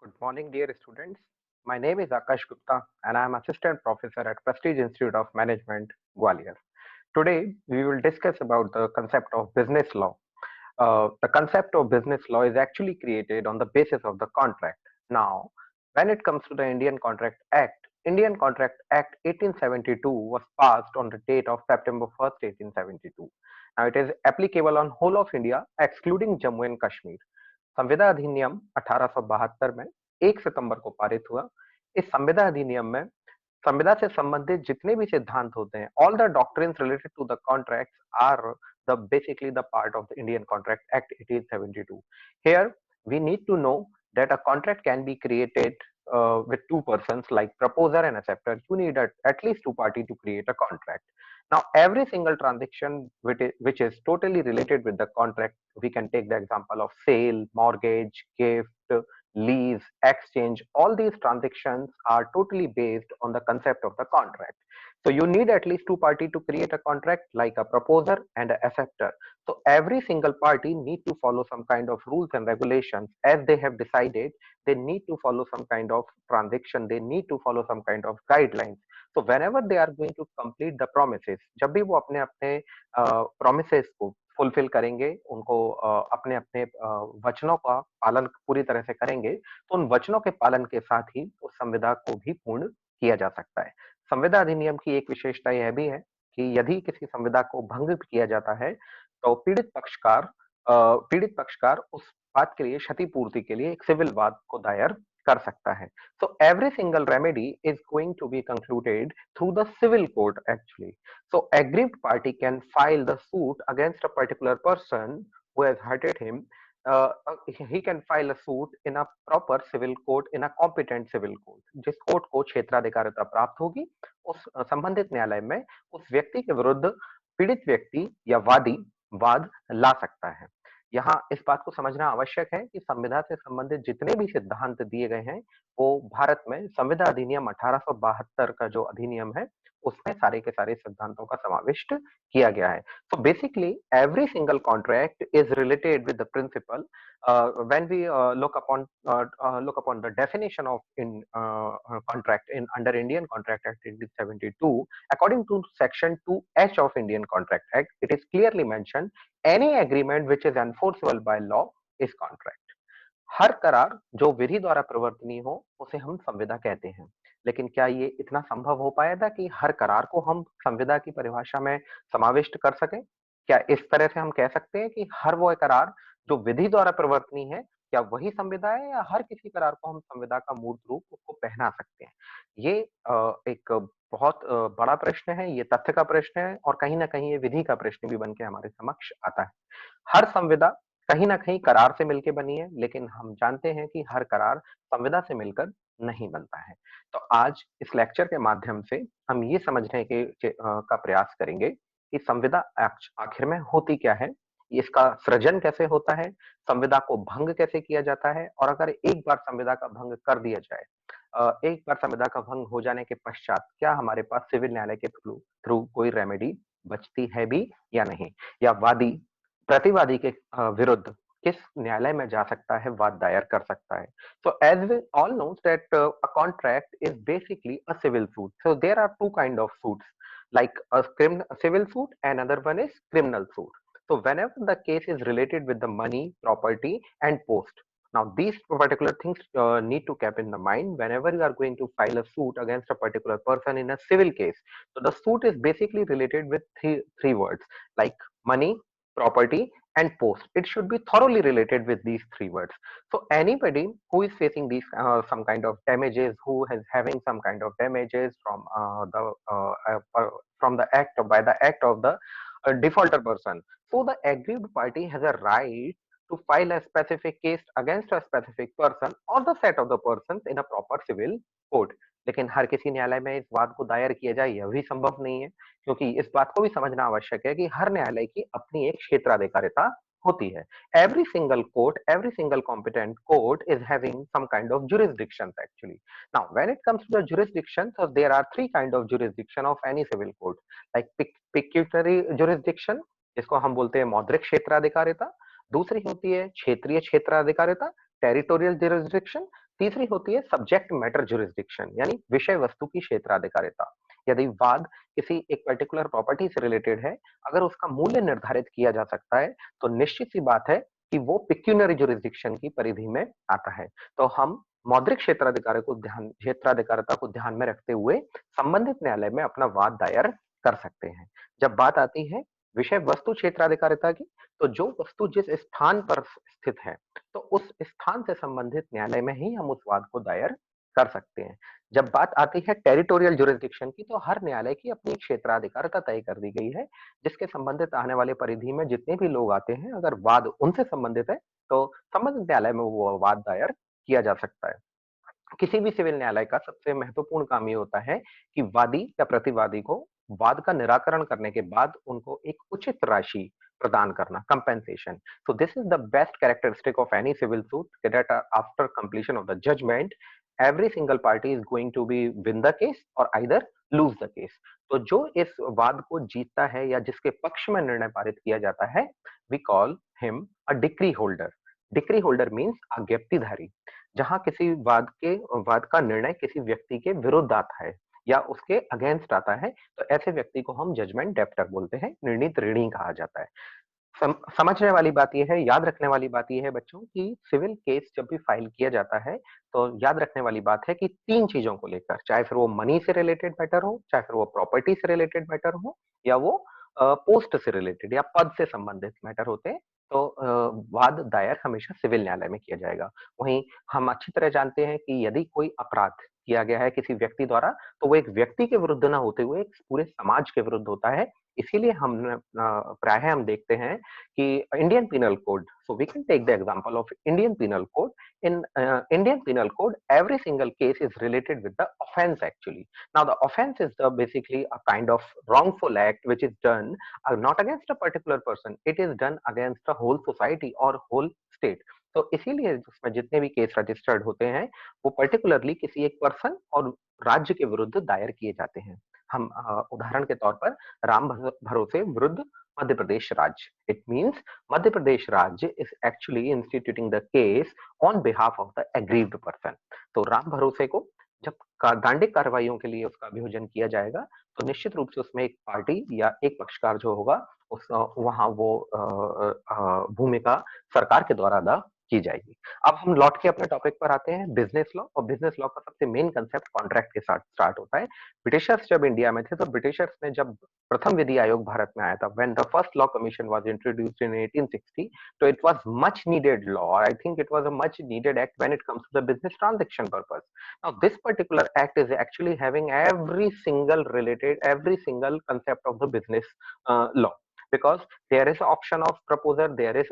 Good morning, dear students. My name is Akash Gupta, and I am Assistant Professor at Prestige Institute of Management, Gwalior. Today, we will discuss about the concept of business law. The concept of business law is actually created on the basis of the contract. Now, when it comes to the Indian Contract Act 1872 was passed on the date of September 1st, 1872. Now, it is applicable on whole of India, excluding Jammu and Kashmir. संविदा अधिनियम 1872 में 1 सितंबर को पारित हुआ। इस संविदा अधिनियम में संविदा से संबंधित जितने भी सिद्धांत होते हैं, all the doctrines related to the contracts are the basically the part of the Indian contract act 1872. Here we need to know that a contract can be created with two persons like proposer and acceptor. You need at least two party to create a contract. Now, every single transaction which is totally related with the contract, we can take the example of sale, mortgage, gift, lease, exchange. All these transactions are totally based on the concept of the contract. So you need at least two party to create a contract, like a proposer and a acceptor. So every single party need to follow some kind of rules and regulations as they have decided. They need to follow some kind of transaction. They need to follow some kind of guidelines. So whenever they are going to complete the promises, जब भी वो अपने अपने promises को fulfil करेंगे, उनको अपने अपने वचनों का पालन पूरी तरह से करेंगे, तो उन वचनों के पालन के साथ ही उस संविदा को भी पूर्ण किया जा सकता है। संविदा अधिनियम की एक विशेषता यह भी है कि यदि किसी संविदा को भंग किया जाता है, तो पीड़ित पक्षकार उस बात के लिए क्षतिपूर्ति के लिए एक सिविल वाद को दायर कर सकता है। So every single remedy is going to be concluded through the civil court actually. So aggrieved party can file the suit against a particular person who has hurted him. He can file a suit in a proper civil court, in a competent civil court. जिस court को क्षेत्राधिकारता प्राप्त होगी, उस संबंधित न्यायालय में उस व्यक्ति के विरुद्ध पीड़ित व्यक्ति या वादी वाद ला सकता है। यहाँ इस बात को समझना आवश्यक है कि संविदा से संबंधित जितने भी सिद्धांत दिए गए हैं, वो भारत में संविदा अधिनियम 1872 का जो अधिनियम है, उसमें सारे के सारे सिद्धांतों का समाविष्ट किया गया है। So basically, every single contract is related with the principle. When we look upon the definition of contract in under Indian Contract Act 1872, according to Section 2H of Indian Contract Act, it is clearly mentioned any agreement which is enforceable by law is contract. हर करार जो विधि द्वारा प्रवर्तनीय हो उसे हम संविदा कहते हैं। लेकिन क्या ये इतना संभव हो पाया था कि हर करार को हम संविदा की परिभाषा में समाविष्ट कर सकें? क्या इस तरह से हम कह सकते हैं कि हर वो करार जो विधि द्वारा प्रवर्तनीय है, क्या वही संविदा है, या हर किसी करार को हम संविदा का मूर्त रूप उसको पहना सकते हैं? ये एक बहुत बड़ा प्रश्न है, ये तथ्य का प्रश्न है, और कहीं न कहीं ये विधि का प्रश्न भी बन के हमारे समक्ष आता है। हर संविदा कहीं न कहीं करार से मिलके बनी है, लेकिन हम जानते हैं कि हर करार संविदा से मिलकर नहीं बनता है। तो आज इस लेक्चर के माध्यम से हम ये समझने का प्रयास करेंगे कि संविदा आखिर में होती क्या है, इसका सृजन कैसे होता है, संविदा को भंग कैसे किया जाता है, और अगर एक बार संविदा का भंग कर दिया जाए, एक बार संविदा का भंग हो जाने के पश्चात क्या हमारे पास सिविल न्यायालय के थ्रू थ्रू कोई रेमेडी बचती है भी या नहीं, या वादी प्रतिवादी के विरुद्ध किस न्यायालय में जा सकता है, वाद दायर कर सकता है। So as we all know that a contract is basically a civil suit. So there are two kind of suits, like a civil suit and another one is criminal suit. So whenever the case is related with the money, property and post. Now these particular things need to keep in the mind whenever you are going to file a suit against a particular person in a civil case. So the suit is basically related with three words like money, property and post. It should be thoroughly related with these three words. So anybody who is facing these some kind of damages, who is having some kind of damages from the act by the act of the defaulter person, so the aggrieved party has a right to file a specific case against a specific person or the set of the persons in a proper civil court. लेकिन हर किसी न्यायालय में इस वाद को दायर किया जाए यह भी संभव नहीं है, क्योंकि इस बात को भी समझना आवश्यक है कि हर न्यायालय की अपनी एक क्षेत्राधिकारिता होती है। Every single court, every single competent court is having some kind of jurisdictions actually. Now, when it comes to the jurisdiction, so there are three kind of jurisdiction of any civil court, like pecuniary jurisdiction, जिसको हम बोलते हैं मौद्रिक क्षेत्राधिकारिता, दूसरी होती है क्षेत्रीय क्षेत्राधिकारिता, territorial jurisdiction, तीसरी होती है सब्जेक्ट मैटर ज्यूरिसडिक्शन, यानी विषय वस्तु की क्षेत्राधिकारिता। यदि वाद किसी एक पर्टिकुलर प्रॉपर्टी से रिलेटेड है, अगर उसका मूल्य निर्धारित किया जा सकता है, तो निश्चित सी बात है कि वो पिक्यूनरी ज्यूरिसडिक्शन की परिधि में आता है। तो हम मौद्रिक क्षेत्राधिकारिता को ध्यान में रखते हुए संबंधित न्यायालय में अपना वाद दायर कर सकते हैं। जब बात आती है विषय वस्तु क्षेत्राधिकारिता की, तो जो वस्तु जिस स्थान पर स्थित है, तो उस स्थान से संबंधित न्यायालय में ही हम उस वाद को दायर कर सकते हैं। जब बात आती है टेरिटोरियल ज्यूरिसडिक्शन की, तो हर न्यायालय की अपनी क्षेत्राधिकारिता तय कर दी गई है, जिसके संबंधित आने वाले परिधि में जितने भी लोग आते हैं, अगर वाद उनसे संबंधित है, तो संबंधित न्यायालय में वो वाद दायर किया जा सकता है। किसी भी सिविल न्यायालय का सबसे महत्वपूर्ण काम ये होता है कि वादी या प्रतिवादी को वाद का निराकरण करने के बाद उनको एक उचित राशि प्रदान करना, compensation. So this is the best characteristic of any civil suit that after completion of the judgement every single party is going to be win the case और आइदर लूज द केस। तो जो इस वाद को जीतता है या जिसके पक्ष में निर्णय पारित किया जाता है, we call him a decree holder. Decree holder means आज्ञप्तिधारी। जहां किसी वाद का निर्णय किसी व्यक्ति के विरुद्ध आता है या उसके अगेंस्ट आता है, तो ऐसे व्यक्ति को हम जजमेंट डेप्टर बोलते हैं, निर्णीत ऋणी कहा जाता है। समझने वाली बात यह है, याद रखने वाली बात यह है बच्चों कि सिविल केस जब भी फाइल किया जाता है, तो याद रखने वाली बात है कि तीन चीजों को लेकर, चाहे फिर वो मनी से रिलेटेड मैटर हो, चाहे फिर वो प्रॉपर्टी से रिलेटेड मैटर हो, या वो पोस्ट से रिलेटेड या पद से संबंधित मैटर होते हैं, तो वाद दायर हमेशा सिविल न्यायालय में किया जाएगा। वहीं हम अच्छी तरह जानते हैं कि यदि कोई अपराध किया गया है किसी व्यक्ति द्वारा, तो वो एक व्यक्ति के विरुद्ध ना होते हुए एक पूरे समाज के विरुद्ध होता है। इसीलिए प्रायः हम देखते हैं कि Indian penal code, so we can take the example of Indian penal code. In Indian Penal Code, every single case is related with the offense actually. Now, the offense is basically a kind of wrongful act which is done not against a particular person. It is done against the whole society or whole state. तो इसीलिए उसमें जितने भी case registered होते हैं, वो particularly किसी एक पर्सन और राज्य के विरुद्ध दायर किए जाते हैं। हम उदाहरण के तौर पर राम भरोसे विरुद्ध मध्य प्रदेश राज्य, इट मीन्स मध्य प्रदेश राज्य is actually instituting the case on behalf of the aggrieved person. तो राम भरोसे को जब दंडिक कार्रवाइयों के लिए उसका अभियोजन किया जाएगा, तो निश्चित रूप से उसमें एक पार्टी या एक पक्षकार जो होगा, उस वहां वो भूमिका सरकार के द्वारा अदा की जाएगी। अब हम लौट के अपने टॉपिक पर आते हैं, बिजनेस लॉ। और बिजनेस लॉ का सबसे मेन कंसेप्ट कॉन्ट्रैक्ट के साथ स्टार्ट होता है। ब्रिटिशर्स जब इंडिया में थे, तो ब्रिटिशर्स ने जब प्रथम विधि आयोग भारत में आया था, when the first law commission was introduced in 1860, so it was much needed law. I think it was a much needed act when it comes to the business transaction purpose. Now this particular act is actually having every single concept of the business law, because there is an option of proposer, there is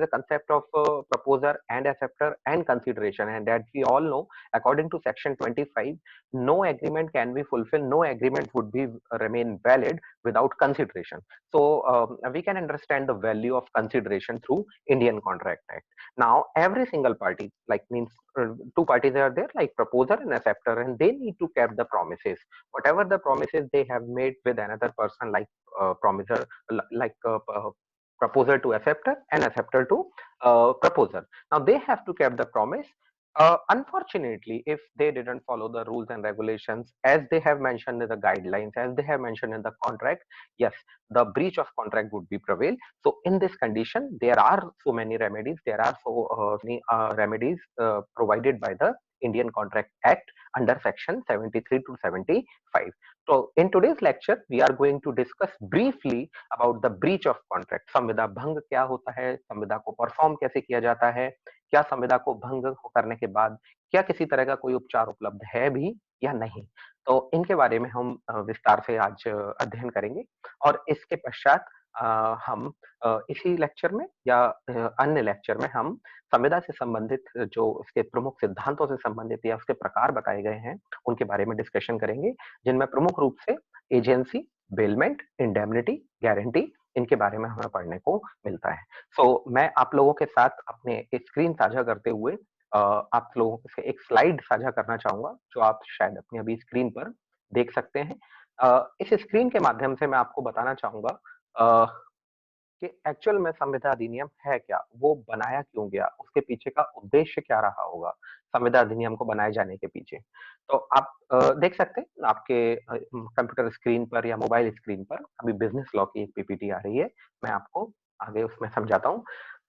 a concept of proposer and acceptor and consideration, and that we all know, according to section 25, no agreement can be fulfilled, no agreement would be remain valid without consideration. So we can understand the value of consideration through Indian Contract Act. Now every single party, like means two parties are there, like proposer and acceptor, and they need to keep the promises, whatever the promises they have made with another person, like promiser, like proposer to acceptor and acceptor to proposer. Now they have to keep the promise. Unfortunately, if they didn't follow the rules and regulations as they have mentioned in the guidelines, as they have mentioned in the contract, yes, the breach of contract would be prevail. So in this condition, there are so many remedies. There are so many remedies provided by the Indian Contract Act under section 73 to 75. So in today's lecture, we are going to discuss briefly about the breach of contract. संविदा भंग क्या होता है, संविदा को perform कैसे किया जाता है, क्या संविदा को भंग करने के बाद क्या किसी तरह का कोई उपचार उपलब्ध है भी या नहीं। तो इनके बारे में हम विस्तार से आज अध्ययन करेंगे। और इसके पश्चात हम इसी लेक्चर में या अन्य लेक्चर में हम संविदा से संबंधित जो उसके प्रमुख सिद्धांतों से संबंधित या उसके प्रकार बताए गए हैं, उनके बारे में डिस्कशन करेंगे, जिनमें प्रमुख रूप से एजेंसी, बेलमेंट, इंडेमनिटी, गारंटी, इनके बारे में हमें पढ़ने को मिलता है। सो मैं आप लोगों के साथ अपने स्क्रीन साझा करते हुए आप लोगों से एक स्लाइड साझा करना चाहूंगा, जो आप शायद अपनी अभी स्क्रीन पर देख सकते हैं। इस स्क्रीन के माध्यम से मैं आपको बताना चाहूंगा कि एक्चुअल में संविदा अधिनियम है क्या, वो बनाया क्यों गया, उसके पीछे का उद्देश्य क्या रहा होगा संविदा अधिनियम को बनाए जाने के पीछे। तो आप देख सकते हैं आपके कंप्यूटर स्क्रीन पर या मोबाइल स्क्रीन पर अभी बिजनेस लॉ की एक पीपीटी आ रही है, मैं आपको आगे उसमें समझाता हूँ।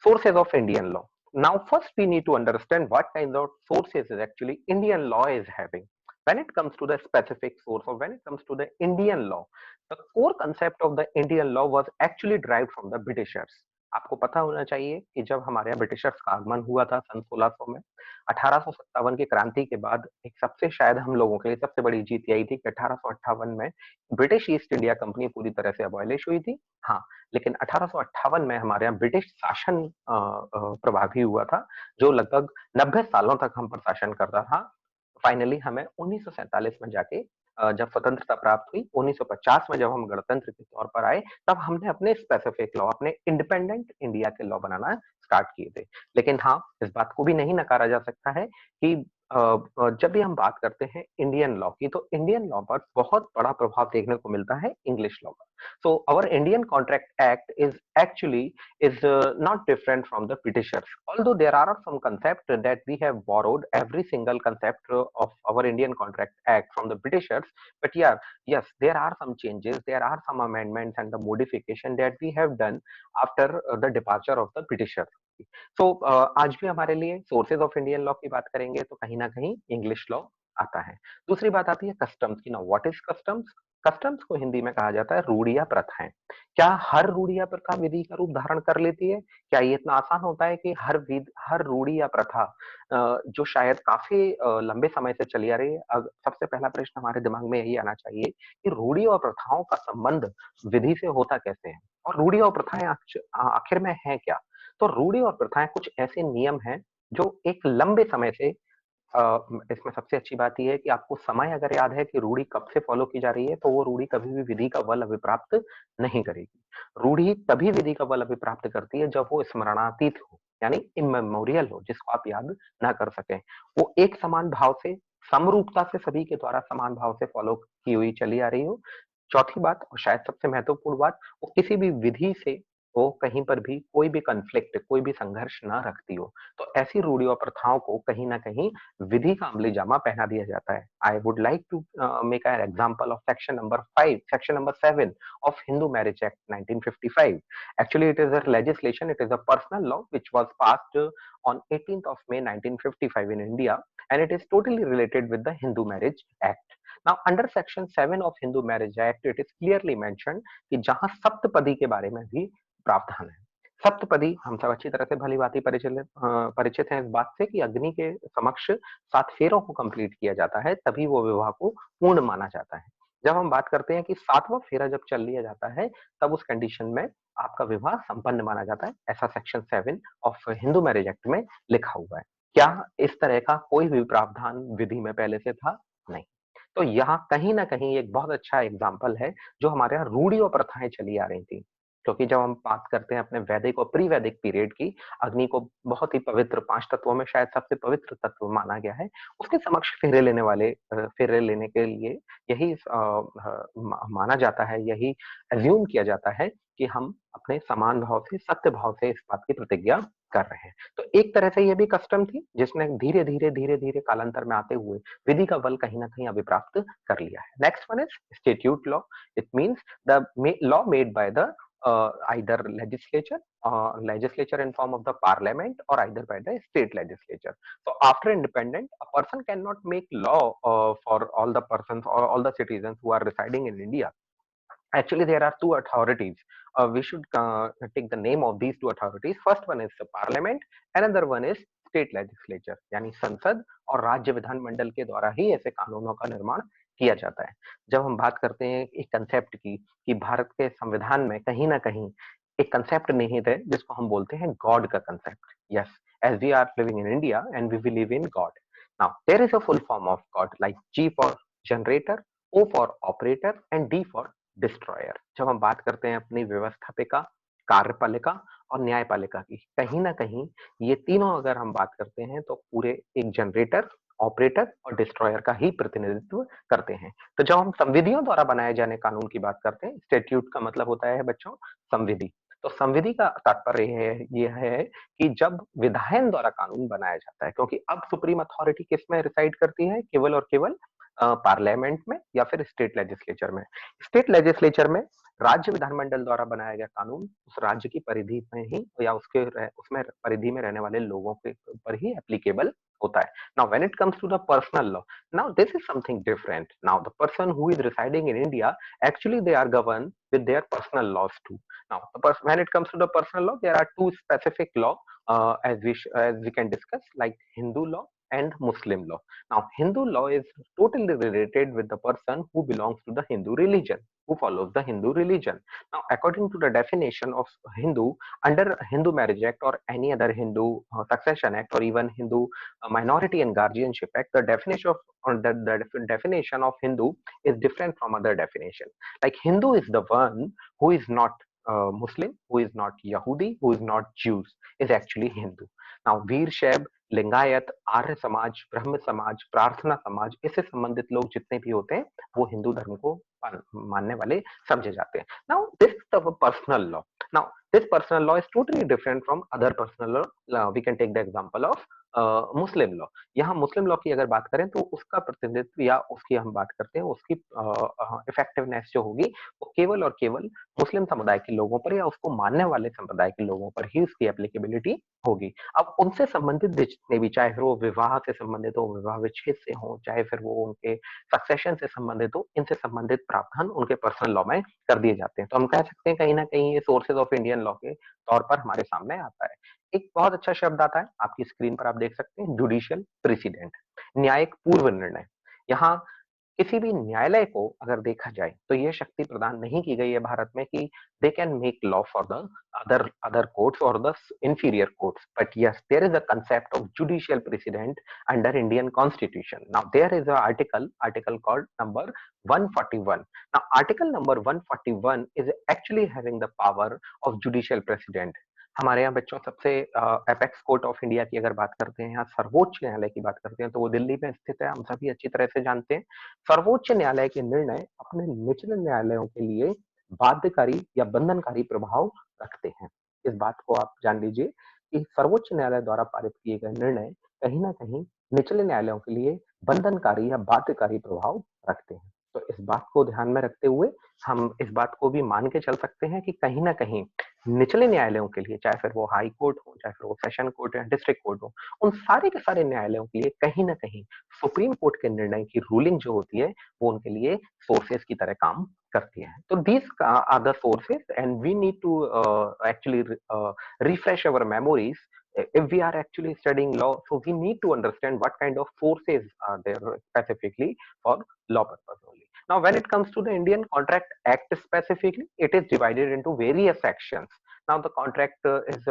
Sources of Indian law. Now, first we need to understand what kind of sources is actually Indian law is having. When it comes to the specific source or when it comes to the Indian law, the core concept of the Indian law was actually derived from the Britishers. आपको पता होना चाहिए कि जब हमारे यहाँ Britishers का आगमन हुआ था सन 1600 में, 1857 की क्रांति के बाद एक सबसे शायद हम लोगों के लिए सबसे बड़ी जीत यही थी कि 1858 में ब्रिटिश ईस्ट इंडिया कंपनी पूरी तरह से अबॉलिश हुई थी। हाँ, लेकिन 1858 में हमारे यहाँ ब्रिटिश शासन प्रभावी हुआ था, जो लगभग 90 सालों तक हम पर शासन करता था। फाइनली हमें 1947 में जाके जब स्वतंत्रता प्राप्त हुई, 1950 में जब हम गणतंत्र के तौर पर आए, तब हमने अपने स्पेसिफिक लॉ, अपने इंडिपेंडेंट इंडिया के लॉ बनाना स्टार्ट किए थे। लेकिन हाँ, इस बात को भी नहीं नकारा जा सकता है कि जब भी हम बात करते हैं इंडियन लॉ की, तो इंडियन लॉ पर बहुत बड़ा प्रभाव देखने को मिलता है इंग्लिश लॉ का। So our Indian Contract Act is actually is not different from the Britishers. Although there are some concepts that we have borrowed every single concept of our Indian Contract Act from the Britishers, but yeah, yes, there are some changes, there are some amendments and the modification that we have done after the departure of the Britishers. So आज भी हमारे लिए sources of Indian law की बात करेंगे तो कहीं ना कहीं इंग्लिश लॉ आता है। दूसरी बात आती है कस्टम्स की। ना व्हाट इज कस्टम्स? कस्टम्स को हिंदी में कहा जाता है रूढ़िया प्रथाएं। क्या हर रूढ़िया प्रथा विधि का रूप धारण कर लेती है? क्या ये इतना आसान होता है कि हर रूढ़ी या प्रथा जो शायद काफी लंबे समय से चली आ रही है? सबसे पहला प्रश्न हमारे दिमाग में यही आना चाहिए कि रूढ़ी और प्रथाओं का संबंध विधि से होता कैसे है, और रूढ़ी और प्रथाएं आखिर में है क्या? तो रूढ़ी और प्रथाएं कुछ ऐसे नियम हैं जो एक लंबे समय से इसमें सबसे अच्छी बात ये है कि आपको समय अगर याद है कि रूढ़ी कब से फॉलो की जा रही है, तो वो रूढ़ी कभी भी विधि का बल अभिप्राप्त नहीं करेगी। रूढ़ी तभी विधि का बल अभिप्राप्त करती है जब वो स्मरणातीत हो, यानी इमेमोरियल हो, जिसको आप याद ना कर सकें। वो एक समान भाव से, समरूपता से सभी के द्वारा समान भाव से फॉलो की हुई चली आ रही हो। चौथी बात और शायद सबसे महत्वपूर्ण बात, वो किसी भी विधि से वो कहीं पर भी कोई भी कॉन्फ्लिक्ट, कोई भी संघर्ष ना रखती हो। तो ऐसी रूढ़ी और प्रथाओं को कहीं न कहीं विधि का अमली जामा पहना दिया जाता है। I would like to make an example of section number 7 of Hindu Marriage Act 1955. Actually, it is a legislation, it is a personal law which was passed on 18th of May 1955 in India, and it is totally related with the Hindu Marriage Act. Now, under section 7 of Hindu Marriage Act, it is clearly mentioned कि जहां सप्तपदी के बारे में भी प्रावधान है। सप्तपदी हम सब अच्छी तरह से भली-भांति परिचित हैं इस बात से कि अग्नि के समक्ष 7 फेरों को कंप्लीट किया जाता है, तभी वो विवाह को पूर्ण माना जाता है। जब हम बात करते हैं कि 7वां फेरा जब चल लिया जाता है, तब उस कंडीशन में आपका विवाह संपन्न माना जाता है। ऐसा section 7 of Hindu marriage act में लिखा हुआ है। क्या इस तरह का कोई भी प्रावधान विधि में पहले से था? नहीं। तो यहाँ कहीं न कहीं एक बहुत अच्छा एग्जाम्पल है, जो हमारे यहाँ रूढ़ी और प्रथाएँ चली आ रही थी। क्योंकि जब हम बात करते हैं अपने वैदिक और प्री वैदिक पीरियड की, अग्नि को बहुत ही पवित्र 5 तत्वों में शायद सबसे पवित्र तत्व माना गया है। उसके समक्ष फेरे लेने के लिए यही माना जाता है, यही अज़्यूम किया जाता है कि हम अपने समान भाव से, सत्य भाव से इस बात की प्रतिज्ञा कर रहे हैं। तो एक तरह से ये भी कस्टम थी, जिसने धीरे-धीरे कालांतर में आते हुए विधि का बल कहीं न कहीं अभिप्राप्त कर लिया है। Next one is statute law. It means the law made by the either legislature in form of the parliament, or either by the state legislature. So after independent, a person cannot make law for all the persons or all the citizens who are residing in India. Actually, there are two authorities. We should take the name of these two authorities. First one is the parliament, another one is state legislature, यानी संसद और राज्य विधानमंडल के द्वारा ही ऐसे कानूनों का निर्माण किया जाता है। जब हम बात करते हैं एक कंसेप्ट की कि भारत के संविधान में कहीं ना कहीं एक कंसेप्ट निहित है जिसको हम बोलते हैं गॉड का concept. Yes, as we are living in India and we believe in God. Now there is a full form of God, like G for generator, O for operator and D for destroyer. जब हम बात करते हैं अपनी व्यवस्थापिका, कार्यपालिका और न्यायपालिका की, कहीं ना कहीं ये तीनों अगर हम बात करते हैं तो पूरे एक जनरेटर, ऑपरेटर और डिस्ट्रॉयर का ही प्रतिनिधित्व करते हैं। तो जब हम संविधियों द्वारा बनाए जाने कानून की बात करते हैं, स्टैट्यूट का मतलब होता है बच्चों संविधि। तो संविधि का तात्पर्य ये है कि जब विधायन द्वारा कानून बनाया जाता है, क्योंकि अब सुप्रीम अथॉरिटी किसमें रिसाइड करती है, केवल और केवल पार्लियामेंट में या फिर स्टेट लेजिस्लेचर में। स्टेट लेजिस्लेचर में राज्य विधानमंडल द्वारा बनाया गया कानून उस राज्य की परिधि में ही या उसमें परिधि में रहने वाले लोगों के ऊपर ही एप्लीकेबल होता है। Now when it comes to the personal law, now this is something different. Now the person who is residing in India, actually they are governed with their personal laws too. Now when it comes to the personal law, there are two specific law, as we can discuss, like Hindu law and Muslim law. Now Hindu law is totally related with the person who belongs to the Hindu religion, who follows the Hindu religion. Now according to the definition of Hindu, under Hindu Marriage Act or any other Hindu Succession Act or even Hindu Minority and Guardianship Act, the definition of the definition of Hindu is different from other definition. Like Hindu is the one who is not Muslim, who is not Yahudi, who is not Jews, is actually Hindu. Now वीर शैव, लिंगायत, आर्य समाज, ब्रह्म समाज, प्रार्थना समाज, इससे संबंधित लोग जितने भी होते हैं वो हिंदू धर्म को मानने वाले समझे जाते हैं. Now this is the personal law. Now this personal law is totally different from other personal law. We can take the example of Muslim law. यहाँ मुस्लिम लॉ की अगर बात करें तो उसका प्रतिनिधित्व या उसकी हम बात करते हैं, उसकी इफेक्टिवनेस जो होगी वो केवल और केवल मुस्लिम समुदाय के लोगों पर या उसको मानने वाले संप्रदाय के लोगों पर ही उसकी एप्लीकेबिलिटी होगी. अब उनसे संबंधित जितने भी, चाहे वो विवाह से संबंधित हो, विवाह विच्छेद से हो, चाहे फिर वो उनके सक्सेशन से संबंधित हो, इनसे संबंधित प्रावधान उनके पर्सनल लॉ में कर दिए जाते हैं. तो हम कह सकते हैं कहीं ना कहीं ये सोर्सेज ऑफ इंडियन लॉ के तौर पर हमारे सामने आता है. एक बहुत अच्छा शब्द आता है, आपकी स्क्रीन पर आप देख सकते हैं, जुडिशियल प्रेसिडेंट, न्यायिक पूर्व निर्णय. यहाँ किसी भी न्यायालय को अगर देखा जाए तो यह शक्ति प्रदान नहीं की गई है भारत में कि they can make law for the other courts or the inferior courts, but yes, there is a concept of judicial precedent under Indian constitution. Now there is a article called number 141. Now article number 141 is actually having the power of judicial precedent. हमारे यहाँ बच्चों सबसे apex court of India की अगर बात करते हैं, यहाँ सर्वोच्च न्यायालय की बात करते हैं, तो वो दिल्ली में स्थित है, हम सभी अच्छी तरह से जानते हैं. सर्वोच्च न्यायालय के निर्णय अपने निचले न्यायालयों के लिए बाध्यकारी या बंधनकारी प्रभाव रखते हैं. इस बात को आप जान लीजिए कि सर्वोच्च न्यायालय द्वारा पारित किए गए निर्णय कहीं ना कहीं निचले न्यायालयों के लिए बंधनकारी या बाध्यकारी प्रभाव रखते हैं. तो इस बात को ध्यान में रखते हुए हम इस बात को भी मान के चल सकते हैं कि कहीं ना कहीं निचले न्यायालयों के लिए, चाहे फिर वो हाई कोर्ट हो, चाहे फिर वो सेशन कोर्ट या डिस्ट्रिक्ट कोर्ट हो, उन सारे के सारे न्यायालयों के लिए कहीं ना कहीं सुप्रीम कोर्ट के निर्णय की रूलिंग जो होती है वो उनके लिए सोर्सेस की तरह काम करती है. तो these are the sources and we need to actually refresh our memories if we are actually studying law. So we need to understand what kind of sources are there specifically for law purpose only. Now when it comes to the Indian Contract Act specifically, it is divided into various sections. Now the contract is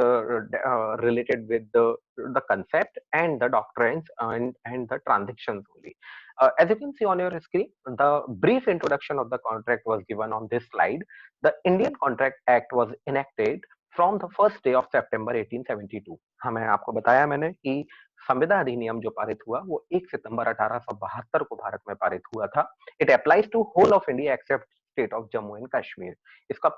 related with the concept and the doctrines and the transactions only. As you can see on your screen, the brief introduction of the contract was given on this slide. The Indian Contract Act was enacted from the first day of September 1872. हमें आपको बताया मैंने कि संविदा अधिनियम जो पारित हुआ वो 1 सितंबर 1872 को भारत में पारित हुआ था. It applies to whole of India except state of Jammu and Kashmir. इसका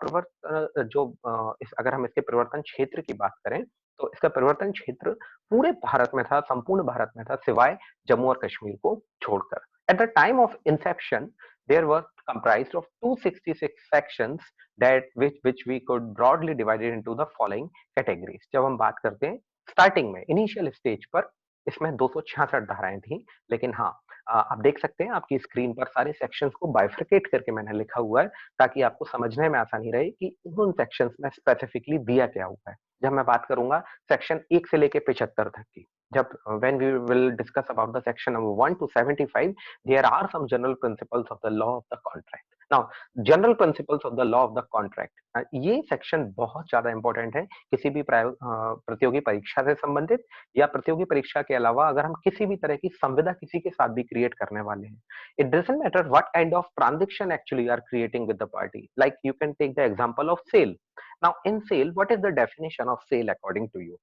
अगर हम इसके प्रवर्तन क्षेत्र की बात करें तो इसका प्रवर्तन क्षेत्र पूरे भारत में था, संपूर्ण भारत में था, सिवाय जम्मू और कश्मीर को छोड़कर. At the time of inception, there was comprised of 266 sections that which we could broadly divide it into the following categories. जब हम बात करते हैं स्टार्टिंग में इनिशियल स्टेज पर इसमें 266 धाराएं थी, लेकिन हाँ आप देख सकते हैं आपकी स्क्रीन पर सारे सेक्शंस को बाइफरकेट करके मैंने लिखा हुआ है ताकि आपको समझने में आसानी रहे कि उन सेक्शंस में स्पेसिफिकली दिया क्या हुआ है. जब मैं बात करूंगा सेक्शन 1 से लेके 75 तक की, जब when we will discuss about the section number 1 to 75, there are some general principles of the law of the contract. Now general principles of the law of the contract, ये सेक्शन बहुत ज्यादा important है किसी भी प्रतियोगी परीक्षा से संबंधित या प्रतियोगी परीक्षा के अलावा अगर हम किसी भी तरह की संविदा किसी के साथ भी क्रिएट करने वाले हैं. It doesn't matter what kind of transaction actually you are creating with the party. Like you can take the example of sale. Now in sale, what is the definition of sale according to you?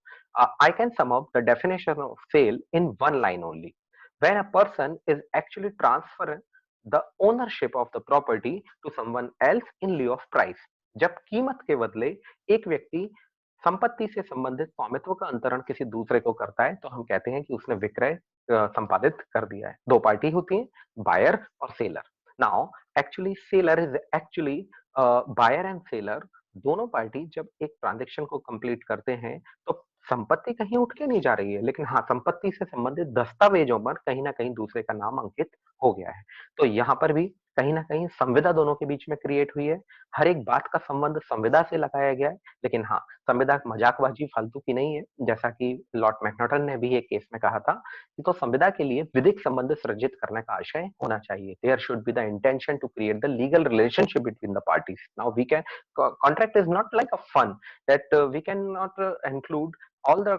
I can sum up the definition of sale in one line only. When a person is actually transferring the ownership of the property to someone else in lieu of price. जब कीमत के बदले एक व्यक्ति संपत्ति से संबंधित स्वामित्व का अंतरण किसी दूसरे को करता है, तो हम कहते हैं कि उसने विक्रय संपादित कर दिया है। 2 पार्टी होती हैं, बायर और seller. Now actually seller is actually buyer and seller दोनों पार्टी जब एक ट्रांज़ैक्शन को कंप्लीट करते हैं, तो संपत्ति कहीं उठ के नहीं जा रही है, लेकिन हाँ, संपत्ति से संबंधित दस्तावेज़ों पर कहीं न कहीं दूसरे का नाम अंकित हो गया है। तो यहाँ पर भी कहीं न कहीं संविदा दोनों के बीच में क्रिएट हुई है। हर एक बात का संबंध संविदा से लगाया गया है, लेकिन हाँ, संविदा मजाकबाजी फालतू की नहीं है, जैसा कि लॉर्ड मैकनॉटन ने भी एक केस में कहा था, कि तो संविदा के लिए विधिक संबंध सृजित करने का आशय होना चाहिए। There should be the intention to create the legal relationship between the parties. Now we can contract is not like a fun that we cannot include all the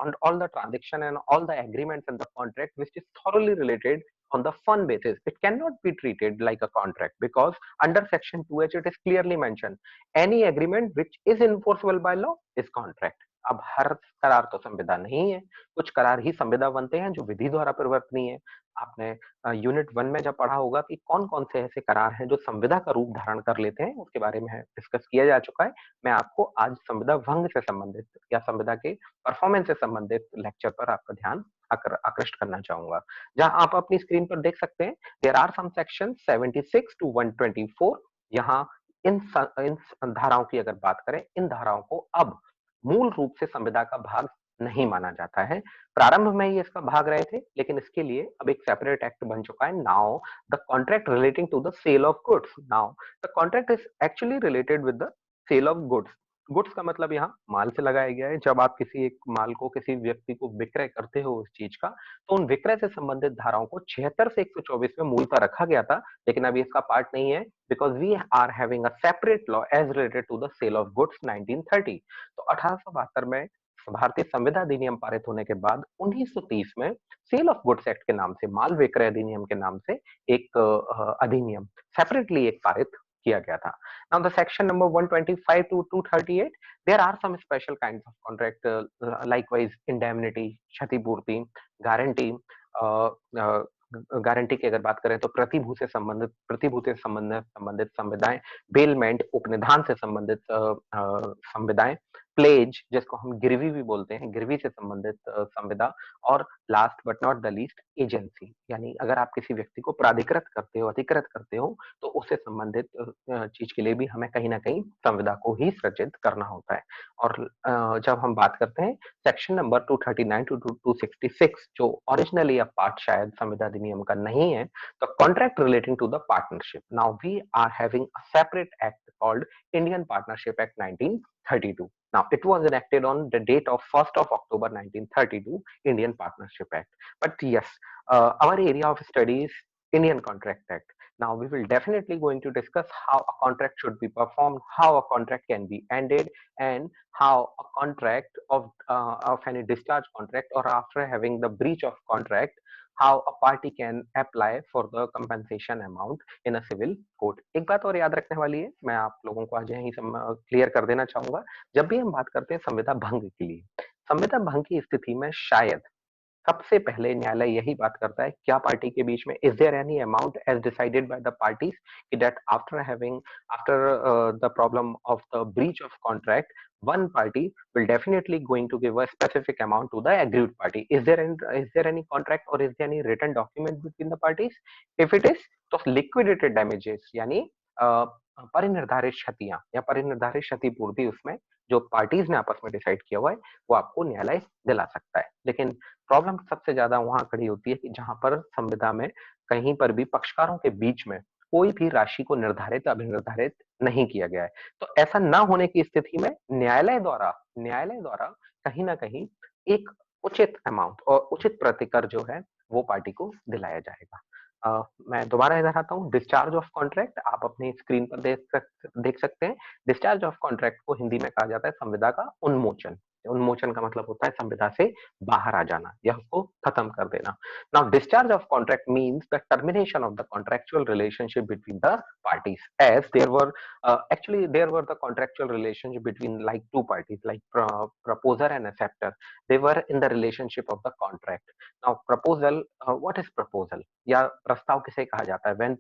on all the transaction and all the agreements in the contract which is thoroughly related on the fun basis. It cannot be treated like a contract because under section 2h it is clearly mentioned any agreement which is enforceable by law is contract. अब हर करार तो संविदा नहीं है, कुछ करार ही संविदा बनते हैं जो विधि द्वारा परिवर्तनीय है। आपने यूनिट 1 में जब पढ़ा होगा कि कौन-कौन से ऐसे करार हैं जो संविदा का रूप धारण कर लेते हैं, उसके बारे में डिस्कस किया जा चुका है। मैं आपको आज संविदा भंग से संबंधित या संविदा के परफॉर्मेंस से संबंधित लेक्चर पर आपका ध्यान आकृष्ट करना चाहूँगा। जहाँ आप अपनी स्क्रीन पर देख सकते हैं, there are some section 76 to 124। यहाँ इन धाराओं की अगर बात करें, इन धाराओं को अब मूल रूप से संविदा का भाग नहीं माना जाता है। प्रारंभ में ही इसका भाग रहे थे, लेकिन इसके लिए अब एक सेपरेट एक्ट बन चुका है। Now the contract relating to the sale of goods. Now the contract is actually related with the sale of goods. Goods का मतलब यहाँ माल से लगाया गया है। जब आप किसी एक माल को किसी व्यक्ति को विक्रय करते हो उस चीज का, तो उन विक्रय से संबंधित धाराओं को 76 से 124 में मूल पर रखा गया था, लेकिन अभी इसका पार्ट नहीं है because we are having a separate law as related to the sale of goods 1930। तो 1872 में भारतीय संविदा अधिनियम पारित होने के बाद 1930 में सेल ऑफ गुड्स एक्ट के नाम से, माल विक्रय अधिनियम के नाम से एक अधिनियम सेपरेटली एक पारित किया गया था। Now the section number 125 to 238, there are some special kinds of contract, likewise indemnity, क्षतिपूर्ति, गारंटी, गारंटी की अगर बात करें तो प्रतिभूति से संबंधित संविदाएं, बेलमेंट उपनिधान से संबंधित संविदाएं, प्लेज जिसको हम गिरवी भी बोलते हैं, गिरवी से संबंधित संविदा, और last but not the least agency, यानी अगर आप किसी व्यक्ति को प्राधिकृत करते हो, अधिकृत करते हो, तो उससे संबंधित चीज के लिए भी हमें कहीं ना कहीं संविदा को ही सृजित करना होता है। और जब हम बात करते हैं सेक्शन नंबर 239 टू 266 जो ओरिजिनली अब पार्ट शायद संविदा अधिनियम का नहीं है, तो contract relating to the partnership. Now we are having a separate act called Indian partnership act 1932। Now, it was enacted on the date of 1st of October 1932, Indian Partnership Act. But yes, our area of study is Indian Contract Act. Now, we will definitely going to discuss how a contract should be performed, how a contract can be ended, and how a contract of any discharge contract or after having the breach of contract, how a party can apply for the compensation amount in a civil court. एक बात और याद रखने वाली है, मैं आप लोगों को आज यही क्लियर कर देना चाहूंगा। जब भी हम बात करते हैं संविदा भंग के लिए, संविदा भंग की स्थिति में शायद सबसे पहले न्यायालय यही बात करता है क्या पार्टी के बीच में is there any amount as decided by the parties, that after the problem of the breach of contract one party will definitely going to give a specific amount to the aggrieved party. Is there any contract or is there any written document between the parties? If it is, तो liquidated damages यानी परिनिर्धारित क्षतियां या परिनिर्धारित क्षतिपूर्ति उसमें जो parties ने आपस में decide किया हुआ है वो आपको न्यायालय दिला सकता है। लेकिन प्रॉब्लम सबसे ज्यादा वहां खड़ी होती है कि जहां पर संविदा में कहीं पर भी पक्षकारों के बीच में कोई भी राशि को निर्धारित अभिनिर्धारित नहीं किया गया है। तो ऐसा ना होने की स्थिति में न्यायालय द्वारा कहीं ना कहीं एक उचित अमाउंट और उचित प्रतिकर जो है वो पार्टी को दिलाया जाएगा। मैं दोबारा इधर आता हूँ। डिस्चार्ज ऑफ कॉन्ट्रैक्ट आप अपनी स्क्रीन पर देख सकते हैं। डिस्चार्ज ऑफ कॉन्ट्रैक्ट को हिंदी में कहा जाता है संविदा का उन्मोचन। उन्मोचन का मतलब होता है संविदा से बाहर आ जाना या उसको खत्म कर देना। Now discharge of contract means the termination of the contractual relationship between the parties as there were actually there were the contractual relationship between like two parties like proposer and acceptor. They were in the relationship of the contract. Now proposal, what is proposal या प्रस्ताव किसे कहा जाता है? When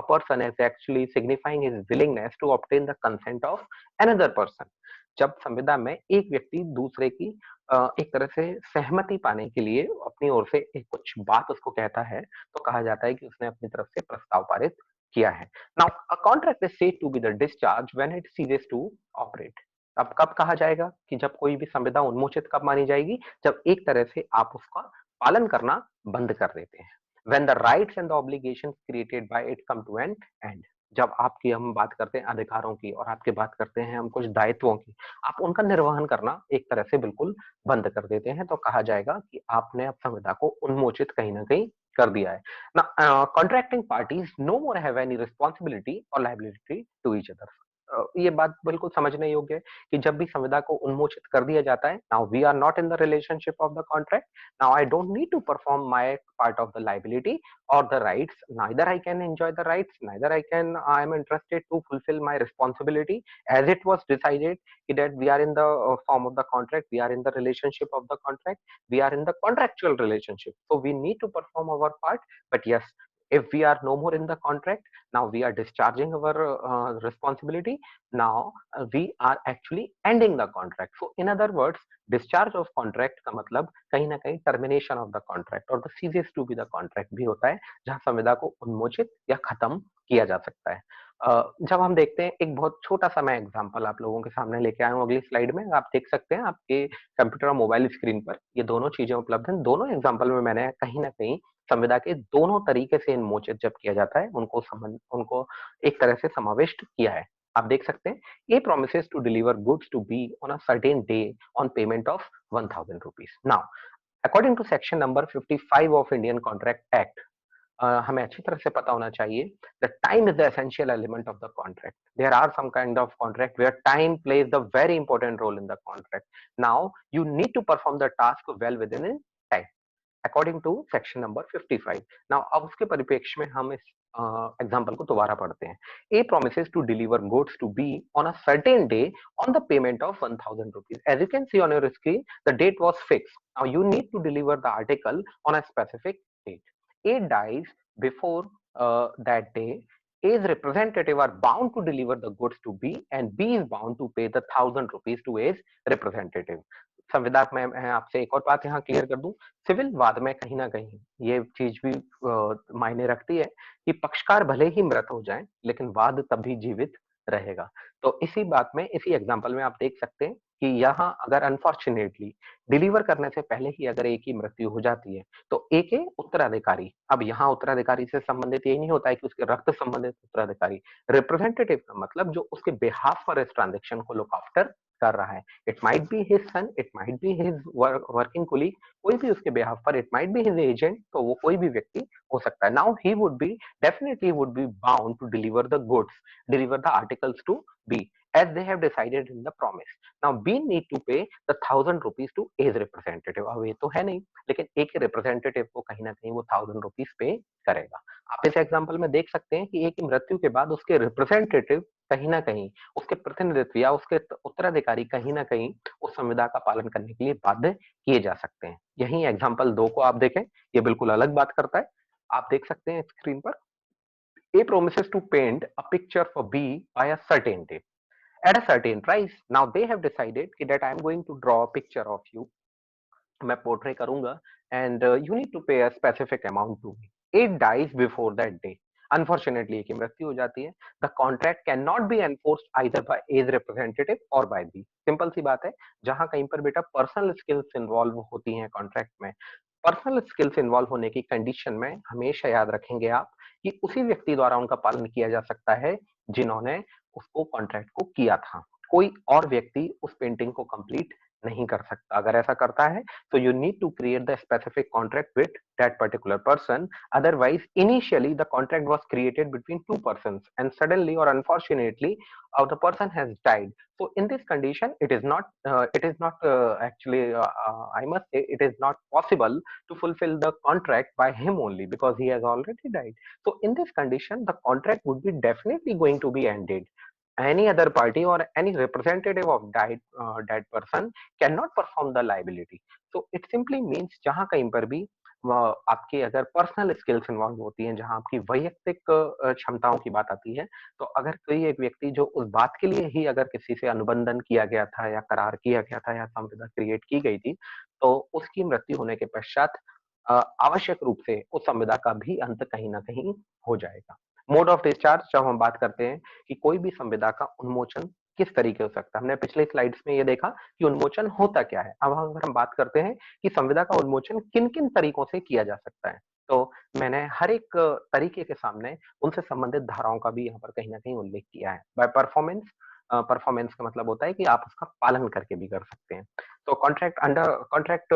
a person is actually signifying his willingness to obtain the consent of another person. जब संविदा में एक व्यक्ति दूसरे की एक तरह से सहमति पाने के लिए अपनी ओर से एक कुछ बात उसको कहता है, तो कहा जाता है कि उसने अपनी तरफ से प्रस्ताव पारित किया है। Now a contract is said to be the discharge when it ceases to operate. अब कब कहा जाएगा कि जब कोई भी संविदा उन्मोचित कब मानी जाएगी? जब एक तरह से आप उसका पालन करना बंद कर देते हैं। When the rights and the obligations created by it come to an end. जब आपकी हम बात करते हैं अधिकारों की और आपकी बात करते हैं हम कुछ दायित्वों की, आप उनका निर्वहन करना एक तरह से बिल्कुल बंद कर देते हैं, तो कहा जाएगा कि आपने अब संविदा को उन्मोचित कहीं न कहीं कर दिया है। Now, contracting parties no more have any responsibility or liability to each other. ये बात बिल्कुल समझने योग्य है कि जब भी संविदा को उन्मोचित कर दिया जाता है, now we are not in the relationship of the contract. Now I don't need to perform my part of the liability or the rights. Neither I can enjoy the rights, neither I am interested to fulfill my responsibility as it was decided that we are in the form of the contract, we are in the relationship of the contract, we are in the contractual relationship. So we need to perform our part. But yes, if we are no more in the contract, now we are discharging our responsibility. Now we are actually ending the contract. So in other words, discharge of contract का मतलब कहीं ना कहीं termination of the contract और the ceases to be the contract भी होता है, जहां संविदा को उन्मोचित या खत्म किया जा सकता है। जब हम देखते हैं एक बहुत छोटा सा मैं एग्जांपल आप लोगों के सामने लेके आया हूँ अगली स्लाइड में, आप देख सकते हैं आपके कंप्यूटर और मोबाइल स्क्रीन पर ये दोनों चीजें उपलब्ध हैं। दोनों एग्जांपल में मैंने कहीं ना कहीं संविदा के दोनों तरीके से इन्मोचित जब किया जाता है उनको एक तरह से समाविष्ट किया है। आप देख सकते हैं, A promises to deliver goods to be on a certain day on payment of 1000 rupees. Now according to section number 55 of Indian contract act, हमें अच्छी तरह से पता होना चाहिए the time is the essential element of the contract. There are some kind of contract where time plays the very important role in the contract. Now you need to perform the task well within time according to section number 55। Now अब उसके परिप्रेक्ष्य में हम इस example को दोबारा पढ़ते हैं। A promises to deliver goods to be on a certain day on the payment of 1000 rupees. As you can see on your screen the date was fixed. Now you need to deliver the article on a specific date. A dies before that day, A's representative are bound to deliver the goods to B and B is bound to pay the 1000 rupees to A's representative। संविदा में मैं आपसे एक और बात यहाँ clear कर दूं, सिविल वाद में कहीं ना कहीं ये चीज भी मायने रखती है कि पक्षकार भले ही मृत हो जाएं लेकिन वाद तब भी जीवित रहेगा। तो इसी बात में इसी एग्जांपल में आप देख सकते हैं कि यहाँ अगर अनफॉर्चुनेटली डिलीवर करने से पहले ही अगर एक की मृत्यु हो जाती है तो एक के उत्तराधिकारी, अब यहाँ उत्तराधिकारी से संबंधित यही नहीं होता है कि उसके रक्त संबंधित उत्तराधिकारी, रिप्रेजेंटेटिव का मतलब जो उसके बिहाफ पर इस ट्रांजेक्शन को लुक आफ्टर कर रहा है। It might be his son, it might be his working colleague, कोई भी उसके बिहाफ पर, it might be his agent, तो वो कोई भी व्यक्ति हो सकता है। Now he would be definitely would be bound to deliver the goods, deliver the articles to B as they have decided in the promise. Now B need to pay the 1000 rupees to A's representative। अब ये तो है नहीं, लेकिन A के representative को कहीं ना कहीं वो 1000 रुपीज पे करेगा। आप इस एग्जाम्पल में देख सकते हैं कि A की मृत्यु के बाद उसके रिप्रेजेंटेटिव कहीं ना कहीं, उसके प्रतिनिधित्व या उसके उत्तराधिकारी कहीं ना कहीं उस संविदा का पालन करने के लिए बाध्य किए जा सकते हैं। यही एग्जाम्पल 2 को आप देखें, ये बिल्कुल अलग बात करता है। आप देख सकते हैं स्क्रीन पर, A promises to paint a picture for B by a certain day at a certain price. Now they have decided that I am going to draw a picture of you. मैं portray करूंगा and you need to pay a specific amount to me. It dies before that day. Unfortunately, की मृत्यु हो जाती है। The contract cannot be enforced either by A's representative or by B. Simple सी बात है, जहां कहीं पर बेटा पर्सनल स्किल्स इन्वॉल्व होती हैं कॉन्ट्रैक्ट में, पर्सनल स्किल्स इन्वॉल्व होने की कंडीशन में हमेशा याद रखेंगे आप कि उसी व्यक्ति द्वारा उनका पालन किया जा सकता है जिन्होंने उसको कॉन्ट्रैक्ट को किया था। कोई और व्यक्ति उस पेंटिंग को कंप्लीट नहीं कर सकता। अगर ऐसा करता है तो you need to create the specific contract with that particular person, otherwise initially the contract was created between two persons and suddenly or unfortunately the person has died. So in this condition it is not actually I must say it is not possible to fulfill the contract by him only because he has already died. So in this condition the contract would be definitely going to be ended. Any other party or any representative of dead person cannot perform the liability. So it simply means जहां कहीं पर भी आपकी अगर personal skills involve होती हैं, जहां आपकी वैयक्तिक क्षमताओं की बात आती है, तो अगर कोई एक व्यक्ति जो उस बात के लिए ही अगर किसी से अनुबंधन किया गया था या करार किया गया था या संविदा क्रिएट की गई थी, तो उसकी मृत्यु होने के पश्चात आवश्यक रूप से उस संविदा का भी अंत कहीं न कहीं हो जाएगा। मोड ऑफ डिस्चार्ज जब हम बात करते हैं कि कोई भी संविदा का उन्मोचन किस तरीके हो सकता है, हमने पिछले स्लाइड्स में ये देखा कि उन्मोचन होता क्या है। अब अगर हम बात करते हैं कि संविदा का उन्मोचन किन-किन तरीकों से किया जा सकता है, तो मैंने हर एक तरीके के सामने उनसे संबंधित धाराओं का भी यहाँ पर कहीं न कहीं उल्लेख किया है। बाय परफॉर्मेंस परफॉर्मेंस का मतलब होता है कि आप उसका पालन करके भी कर सकते हैं। So contract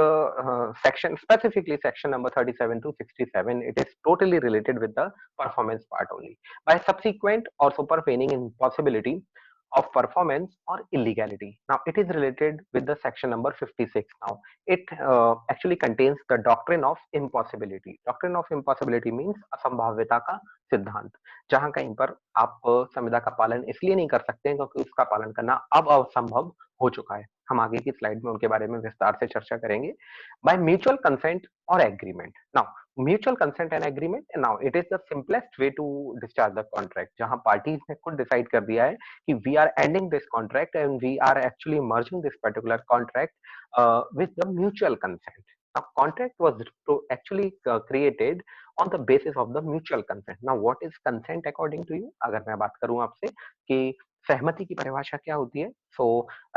section, specifically section number 37 to 67, it is totally related with the performance part only. By subsequent or supervening impossibility of performance or illegality. Now it is related with the section number 56. Now it actually contains the doctrine of impossibility. Doctrine of impossibility means असंभाव्यता का सिद्धांत, जहां कहीं पर आप संविदा का पालन इसलिए नहीं कर सकते हैं क्योंकि उसका पालन करना अब असंभव हो चुका है। हम आगे की स्लाइड में उनके बारे में विस्तार से चर्चा करेंगे। बाय म्यूचुअल कंसेंट और agreement. Now mutual consent and agreement, now it is the simplest way to discharge the contract, जहां पार्टीज ने खुद डिसाइड कर दिया है कि we are ending this contract and we are actually merging this particular contract with the mutual consent. Now, contract was actually created on the basis of the mutual consent. Now, what is consent according to you? अगर मैं बात करूं आपसे कि सहमति की परिभाषा क्या होती है? So,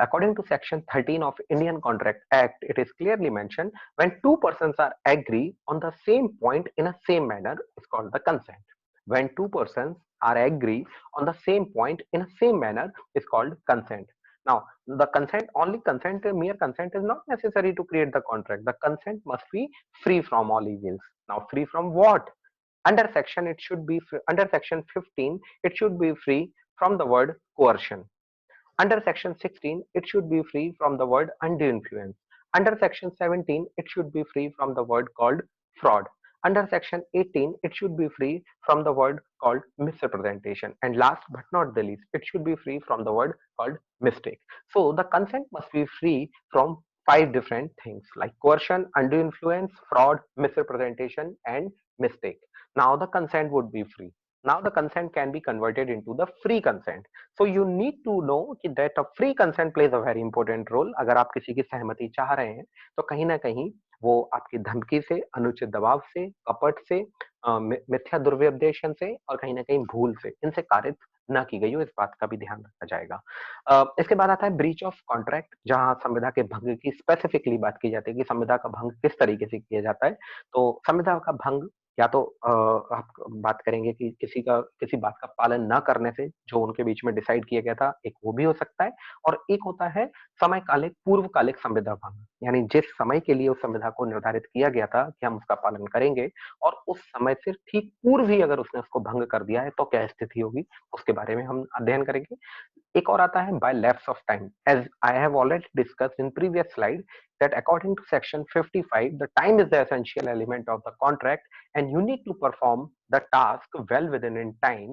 according to section 13 of Indian Contract Act, it is clearly mentioned when two persons are agree on the same point in a same manner is called the consent. When two persons are agree on the same point in a same manner is called consent. Now, the consent, only consent, mere consent is not necessary to create the contract. The consent must be free from all evils. Now, free from what? Under section, it should be under section 15, it should be free from the word coercion. Under section 16, it should be free from the word undue influence. Under section 17, it should be free from the word called fraud. Under section 18, it should be free from the word called misrepresentation. And last but not the least, it should be free from the word called mistake. So the consent must be free from 5 different things like coercion, undue influence, fraud, misrepresentation, and mistake. Now the consent would be free. Now the consent can be converted into the free consent. So you need to know that a free consent plays a very important role. अगर आप किसी की सहमति चाह रहे हैं तो कहीं ना कहीं वो आपकी धमकी से, अनुचित दबाव से, कपट से, मिथ्या दुर्व्यपदेशन से और कहीं ना कहीं भूल से इनसे कारित ना की गई हो, इस बात का भी ध्यान रखा जाएगा। इसके बाद आता है ब्रीच ऑफ कॉन्ट्रैक्ट, जहां संविदा के भंग की स्पेसिफिकली बात की जाती है कि संविदा का भंग किस तरीके से किया जाता है। तो संविदा का भंग या तो आप बात करेंगे कि किसी बात का पालन न करने से जो उनके बीच में डिसाइड किया गया था, एक वो भी हो सकता है और एक होता है समयकालिक पूर्वकालिक संविदा भंग, यानी जिस समय के लिए उस संविदा को निर्धारित किया गया था कि हम उसका पालन करेंगे और उस समय से ठीक पूर्व ही अगर उसने उसको भंग कर दिया है तो क्या स्थिति होगी, उसके बारे में हम अध्ययन करेंगे। एक और आता है by lapse of time, as I have already discussed in previous slide that according to section 55 the time is the essential element of the contract and you need to perform the task well within in time.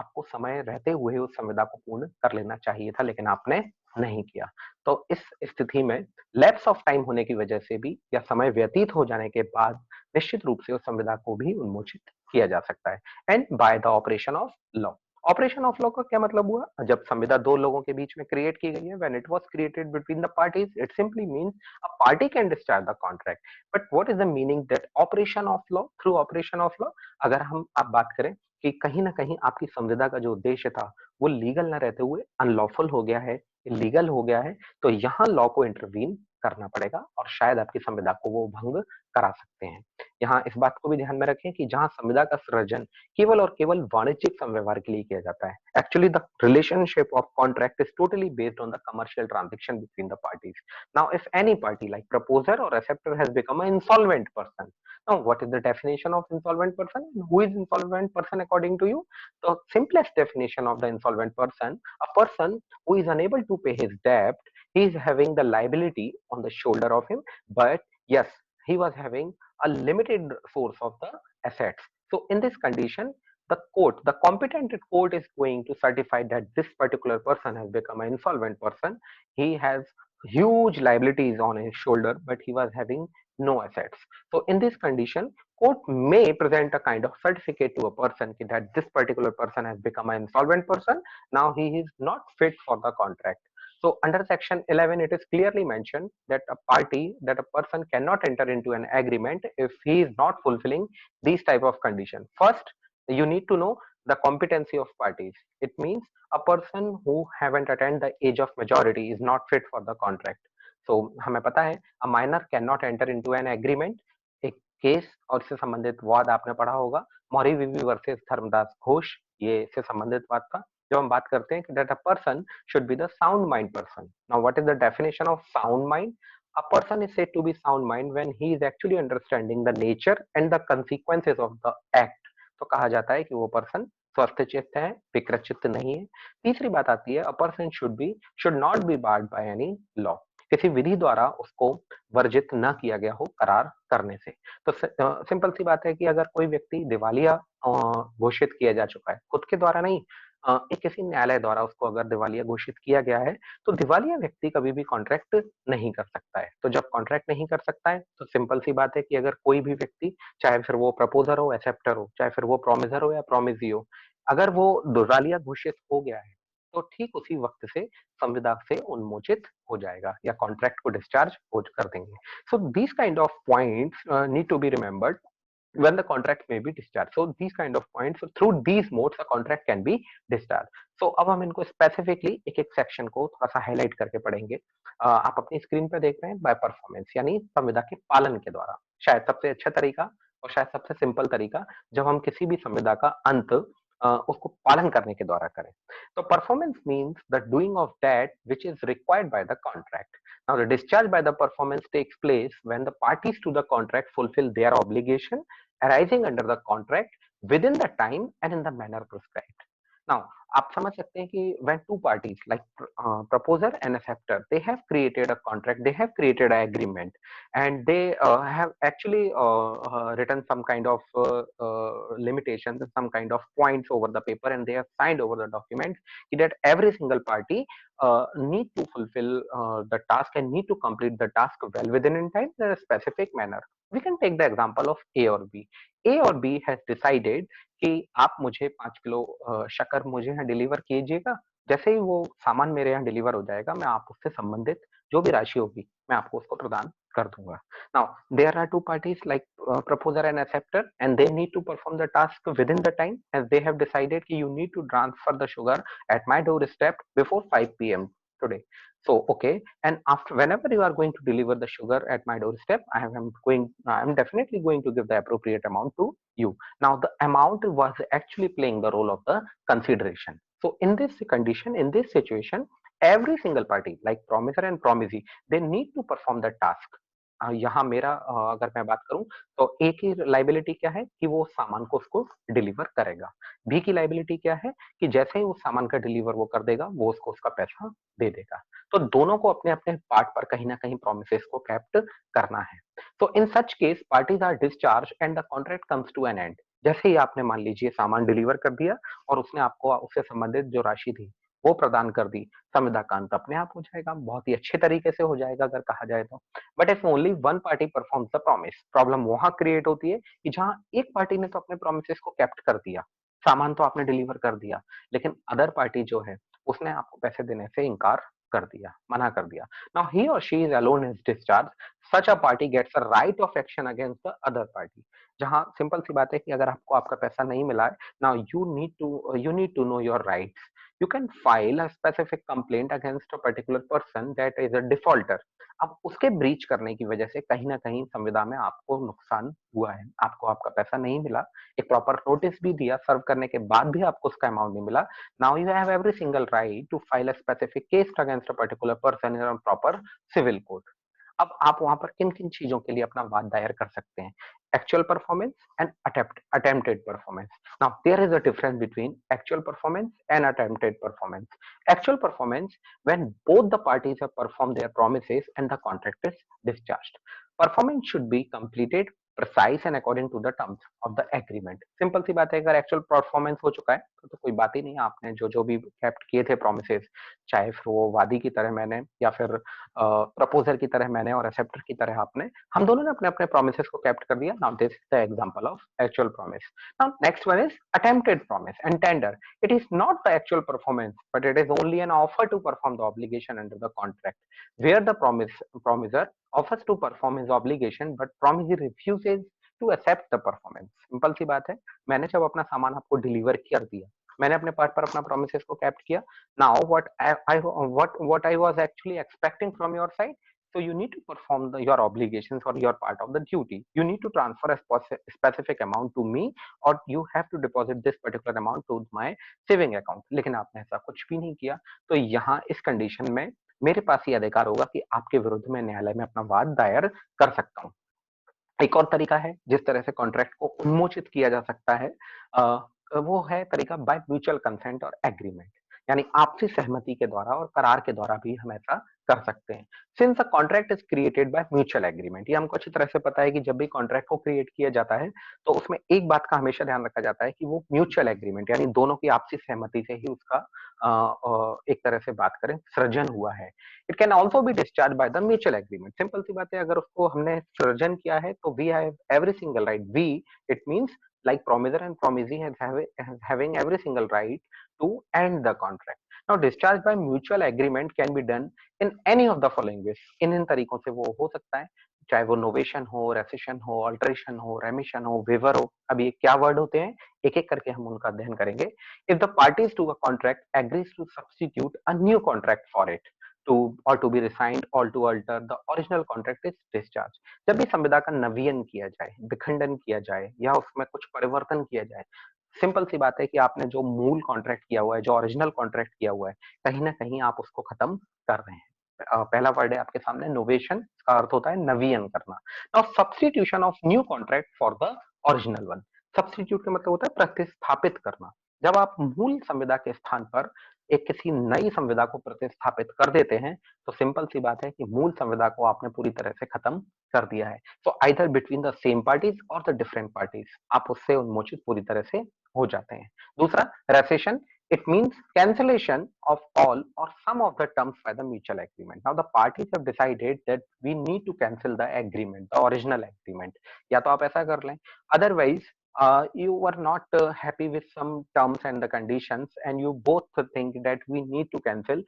आपको समय रहते हुए उस संविदा को पूर्ण कर लेना चाहिए था लेकिन आपने नहीं किया। तो इस स्थिति में लैप्स ऑफ टाइम होने की वजह से भी या समय व्यतीत हो जाने के बाद निश्चित रूप से उस संविदा को भी उन्मोचित किया जा सकता है। And by the operation of law. Operation of law का क्या मतलब हुआ? जब संविदा दो लोगों के बीच में क्रिएट की गई है, when it was created between the parties, it simply means a party can discharge the contract. But what is the meaning that operation of law? Through operation of law अगर हम आप बात करें कि कहीं ना कहीं आपकी संविदा का जो उद्देश्य था वो लीगल ना रहते हुए अनलॉफुल हो गया है, इलीगल हो गया है, तो यहाँ लॉ को इंटरवीन करना पड़ेगा और शायद आपकी संविदा को वो भंग करा सकते हैं। यहाँ इस बात को भी ध्यान में रखें कि जहाँ संविदा का सृजन केवल और केवल वाणिज्यिक समव्यवहार के लिए किया जाता है, actually the relationship of contract is totally based on the commercial transaction between the parties. Now if any party like proposer और acceptor has become a insolvent person, now what is the definition of insolvent person? Who is insolvent person according to you? The simplest definition of the insolvent person, a person who is unable to pay his debt. He is having the liability on the shoulder of him, but yes, he was having a limited source of the assets. So in this condition, the competent court is going to certify that this particular person has become an insolvent person. He has huge liabilities on his shoulder, but he was having no assets. So in this condition, court may present a kind of certificate to a person that this particular person has become an insolvent person. Now he is not fit for the contract. So under section 11, it is clearly mentioned that a person cannot enter into an agreement if he is not fulfilling these type of conditions. First, you need to know the competency of parties. It means a person who haven't attained the age of majority is not fit for the contract. So हमें पता है a minor cannot enter into an agreement. एक case और इससे संबंधित वाद आपने पढ़ा होगा, मौरी विवी वर्सेस धर्मदास घोष, ये इससे संबंधित वाद था जब हम बात करते हैं कि that a person should be the sound mind person. Now what is the definition of sound mind? A person is said to be sound mind when he is actually understanding the nature and the consequences of the act. तो कहा जाता है कि वो person स्वस्थ चित्त है, विकृत चित्त नहीं है. तीसरी बात आती है, a person should not be barred by any law. किसी विधि द्वारा उसको वर्जित न किया गया हो करार करने से. तो सिंपल सी बात है कि अगर कोई व्यक्ति दिवालिया घोषित किया जा चुका है, खुद के द्वारा नहीं, एक किसी न्यायालय द्वारा उसको अगर दिवालिया घोषित किया गया है, तो दिवालिया व्यक्ति कभी भी कॉन्ट्रैक्ट नहीं कर सकता है. तो जब कॉन्ट्रैक्ट नहीं कर सकता है, तो सिंपल सी बात है कि अगर कोई भी व्यक्ति, चाहे फिर वो प्रपोजर हो, एक्सेप्टर हो, चाहे फिर वो प्रोमिसर हो या प्रोमिसी हो, अगर वो दिवालिया घोषित हो गया है, तो ठीक उसी वक्त से संविदा से उन्मोचित हो जाएगा या कॉन्ट्रैक्ट को डिस्चार्ज हो कर देंगे. So these kind of points need to be remembered when the contract may be discharged. So these kind of points, so through these modes, a contract can be discharged. So अब हम इनको specifically एक एक section को थोड़ा सा highlight करके पढ़ेंगे. आप अपनी स्क्रीन पर देख रहे हैं बाय परफॉर्मेंस, यानी संविदा के पालन के द्वारा. शायद सबसे अच्छा तरीका और शायद सबसे सिंपल तरीका जब हम किसी भी संविदा का अंत उसको पालन करने के द्वारा करें. तो performance means the doing of that which is required by the contract. Now, the discharge by the performance takes place when the parties to the contract fulfill their obligation arising under the contract within the time and in the manner prescribed. Now, आप समझ सकते हैं कि when two parties like proposer and acceptor, they have created a contract, they have created an agreement, and they have actually written some kind of limitations, some kind of points over the paper, and they have signed over the document that every single party need to fulfill the task and need to complete the task well within in time in a specific manner. We can take the example of A or B. A और B has decided कि आप मुझे 5 kilo शक्कर मुझे यहाँ deliver कीजिएगा. जैसे ही वो सामान मेरे यहाँ डिलीवर हो जाएगा, मैं आप उससे संबंधित जो भी राशि होगी, मैं आपको उसको प्रदान कर दूंगा. Now, there are two parties like proposer and acceptor, and they need to perform the task within the time, as they have decided कि you need to transfer the sugar at my doorstep before 5 p.m. today. So, okay, and after whenever you are going to deliver the sugar at my doorstep, I am definitely going to give the appropriate amount to you. Now, the amount was actually playing the role of the consideration. So, in this condition, in this situation, every single party, like promisor and promisee, they need to perform the task. यहाँ मेरा अगर मैं बात करूं तो ए की liability क्या है कि वो सामान को उसको डिलीवर करेगा. बी की लाइबिलिटी क्या है कि जैसे ही उस सामान का डिलीवर वो कर देगा, वो उसको उसका पैसा दे देगा. तो दोनों को अपने अपने पार्ट पर कहीं ना कहीं प्रोमिसेस को कैप्ट करना है. तो in such case parties are discharge and the contract comes to an end. जैसे ही आपने मान लीजिए सामान डिलीवर कर दिया और उसने आपको उससे संबंधित जो राशि थी वो प्रदान कर दी, संविदा का अंत अपने आप हो जाएगा, बहुत ही अच्छे तरीके से हो जाएगा अगर कहा जाए तो. But if only one party performs the promise, problem वहां क्रिएट होती है कि जहां एक पार्टी ने तो अपने प्रोमिसेस को कैप्ट कर दिया, सामान तो आपने डिलीवर कर दिया, लेकिन अदर पार्टी जो है उसने आपको पैसे देने से इनकार कर दिया, मना कर दिया. नाउ ही और she is alone is discharge. Such a party gets a right of action against the other party. जहां सिंपल सी बात है कि अगर आपको आपका पैसा नहीं मिला है, now you need to know your rights. You can file a specific complaint against a particular person that is a defaulter. अब उसके ब्रीच करने की वजह से कहीं ना कहीं संविदा में आपको नुकसान हुआ है, आपको आपका पैसा नहीं मिला, एक प्रॉपर नोटिस भी दिया, सर्व करने के बाद भी आपको उसका अमाउंट नहीं मिला. Now you have every single right to file a specific case against a particular person in a proper civil court. अब आप वहां पर किन किन चीजों के लिए अपना वाद दायर कर सकते हैं? Actual performance and attempted performance. Now there is a difference between actual performance and attempted performance. Actual performance when both the parties have performed their promises and the contract is discharged. Performance should be completed, precise and according to the terms of the agreement. Simple सी बात है, अगर actual performance हो चुका है तो कोई बात ही नहीं है. आपने जो जो भी केप्ट किए थे प्रोमिसेस, चाहे फिर वो वादी की तरह मैंने या फिर प्रपोजर की तरह मैंने और एक्सेप्टर की तरह आपने, हम दोनों ने अपने अपने प्रोमिसेस को केप्ट कर दिया. Now this is the example of actual promise. Now next one is attempted promise and tender. It is not the actual performance, but it is only an offer to perform the obligation under the contract, where the promiser offers to perform his obligation, but promisee refuses to accept the performance. Simple सी बात है, मैंने जब अपना सामान आपको deliver कर दिया, मैंने अपने पार्ट पर अपना प्रोमिसेस को कैप्ट किया. Now what I was actually expecting from your side, so you need to perform your obligations or your part of the duty. You need to transfer a specific amount to me, or you have to deposit this particular amount to my saving account. लेकिन आपने ऐसा कुछ भी नहीं किया, तो यहाँ इस कंडीशन में मेरे पास ये अधिकार होगा कि आपके विरुद्ध में न्यायालय में अपना वाद दायर कर सकता हूँ. एक और तरीका है जिस तरह से कॉन्ट्रैक्ट को उन्मोचित किया जा सकता है, वो है तरीका बाय म्यूचुअल कंसेंट और एग्रीमेंट, यानी आपसी सहमति के द्वारा और करार के द्वारा भी हम ऐसा कर सकते हैं. Since a contract is created by mutual agreement, ये हमको अच्छी तरह से पता है कि जब भी कॉन्ट्रैक्ट को क्रिएट किया जाता है तो उसमें एक बात का हमेशा ध्यान रखा जाता है कि वो म्यूचुअल एग्रीमेंट, यानी दोनों की आपसी सहमति से ही उसका एक तरह से बात करें सृजन हुआ है. It can also be discharge by the mutual agreement. Simple सी बात है, अगर उसको हमने सृजन किया है तो we have every single right. We, it means like promiser and promisee having every single right to end the contract. Now discharge by mutual agreement can be done in any of the following ways. इन तरीकों से वो हो सकता है, चाहे वो novation हो, rescission हो, अल्टरेशन हो, रेमिशन हो, वेवर हो. अब ये क्या वर्ड होते हैं, एक एक करके हम उनका अध्ययन करेंगे. If the parties to a contract agrees to substitute a new contract for it to be resigned or to alter the original contract is discharged. जब भी संविदा का नवीन किया जाए, विखंडन किया जाए या उसमें कुछ परिवर्तन किया जाए, सिंपल सी बात है कि आपने जो मूल कॉन्ट्रैक्ट किया हुआ है, जो ओरिजिनल कॉन्ट्रैक्ट किया हुआ है, कहीं ना कहीं आप उसको खत्म कर रहे हैं. पहला वर्ड है आपके सामने नोवेशन, इसका अर्थ होता है नवीन करना. Now substitution of new contract for the original one. Substitute का मतलब होता है प्रतिस्थापित करना. जब आप मूल संविदा के स्थान पर एक किसी नई संविदा को प्रतिस्थापित कर देते हैं, तो सिंपल सी बात है कि मूल संविदा को आपने पूरी तरह से खत्म कर दिया है. So either between the same parties और द डिफरेंट पार्टीज, आप उससे उन्मोचित पूरी तरह से हो जाते हैं. दूसरा, recession. It means cancellation of all or some of the terms by the mutual agreement. Now the parties have decided that we need to cancel the agreement, the original agreement. या तो आप ऐसा कर लें, otherwise you were not happy with some terms and the conditions, and you both think that we need to cancel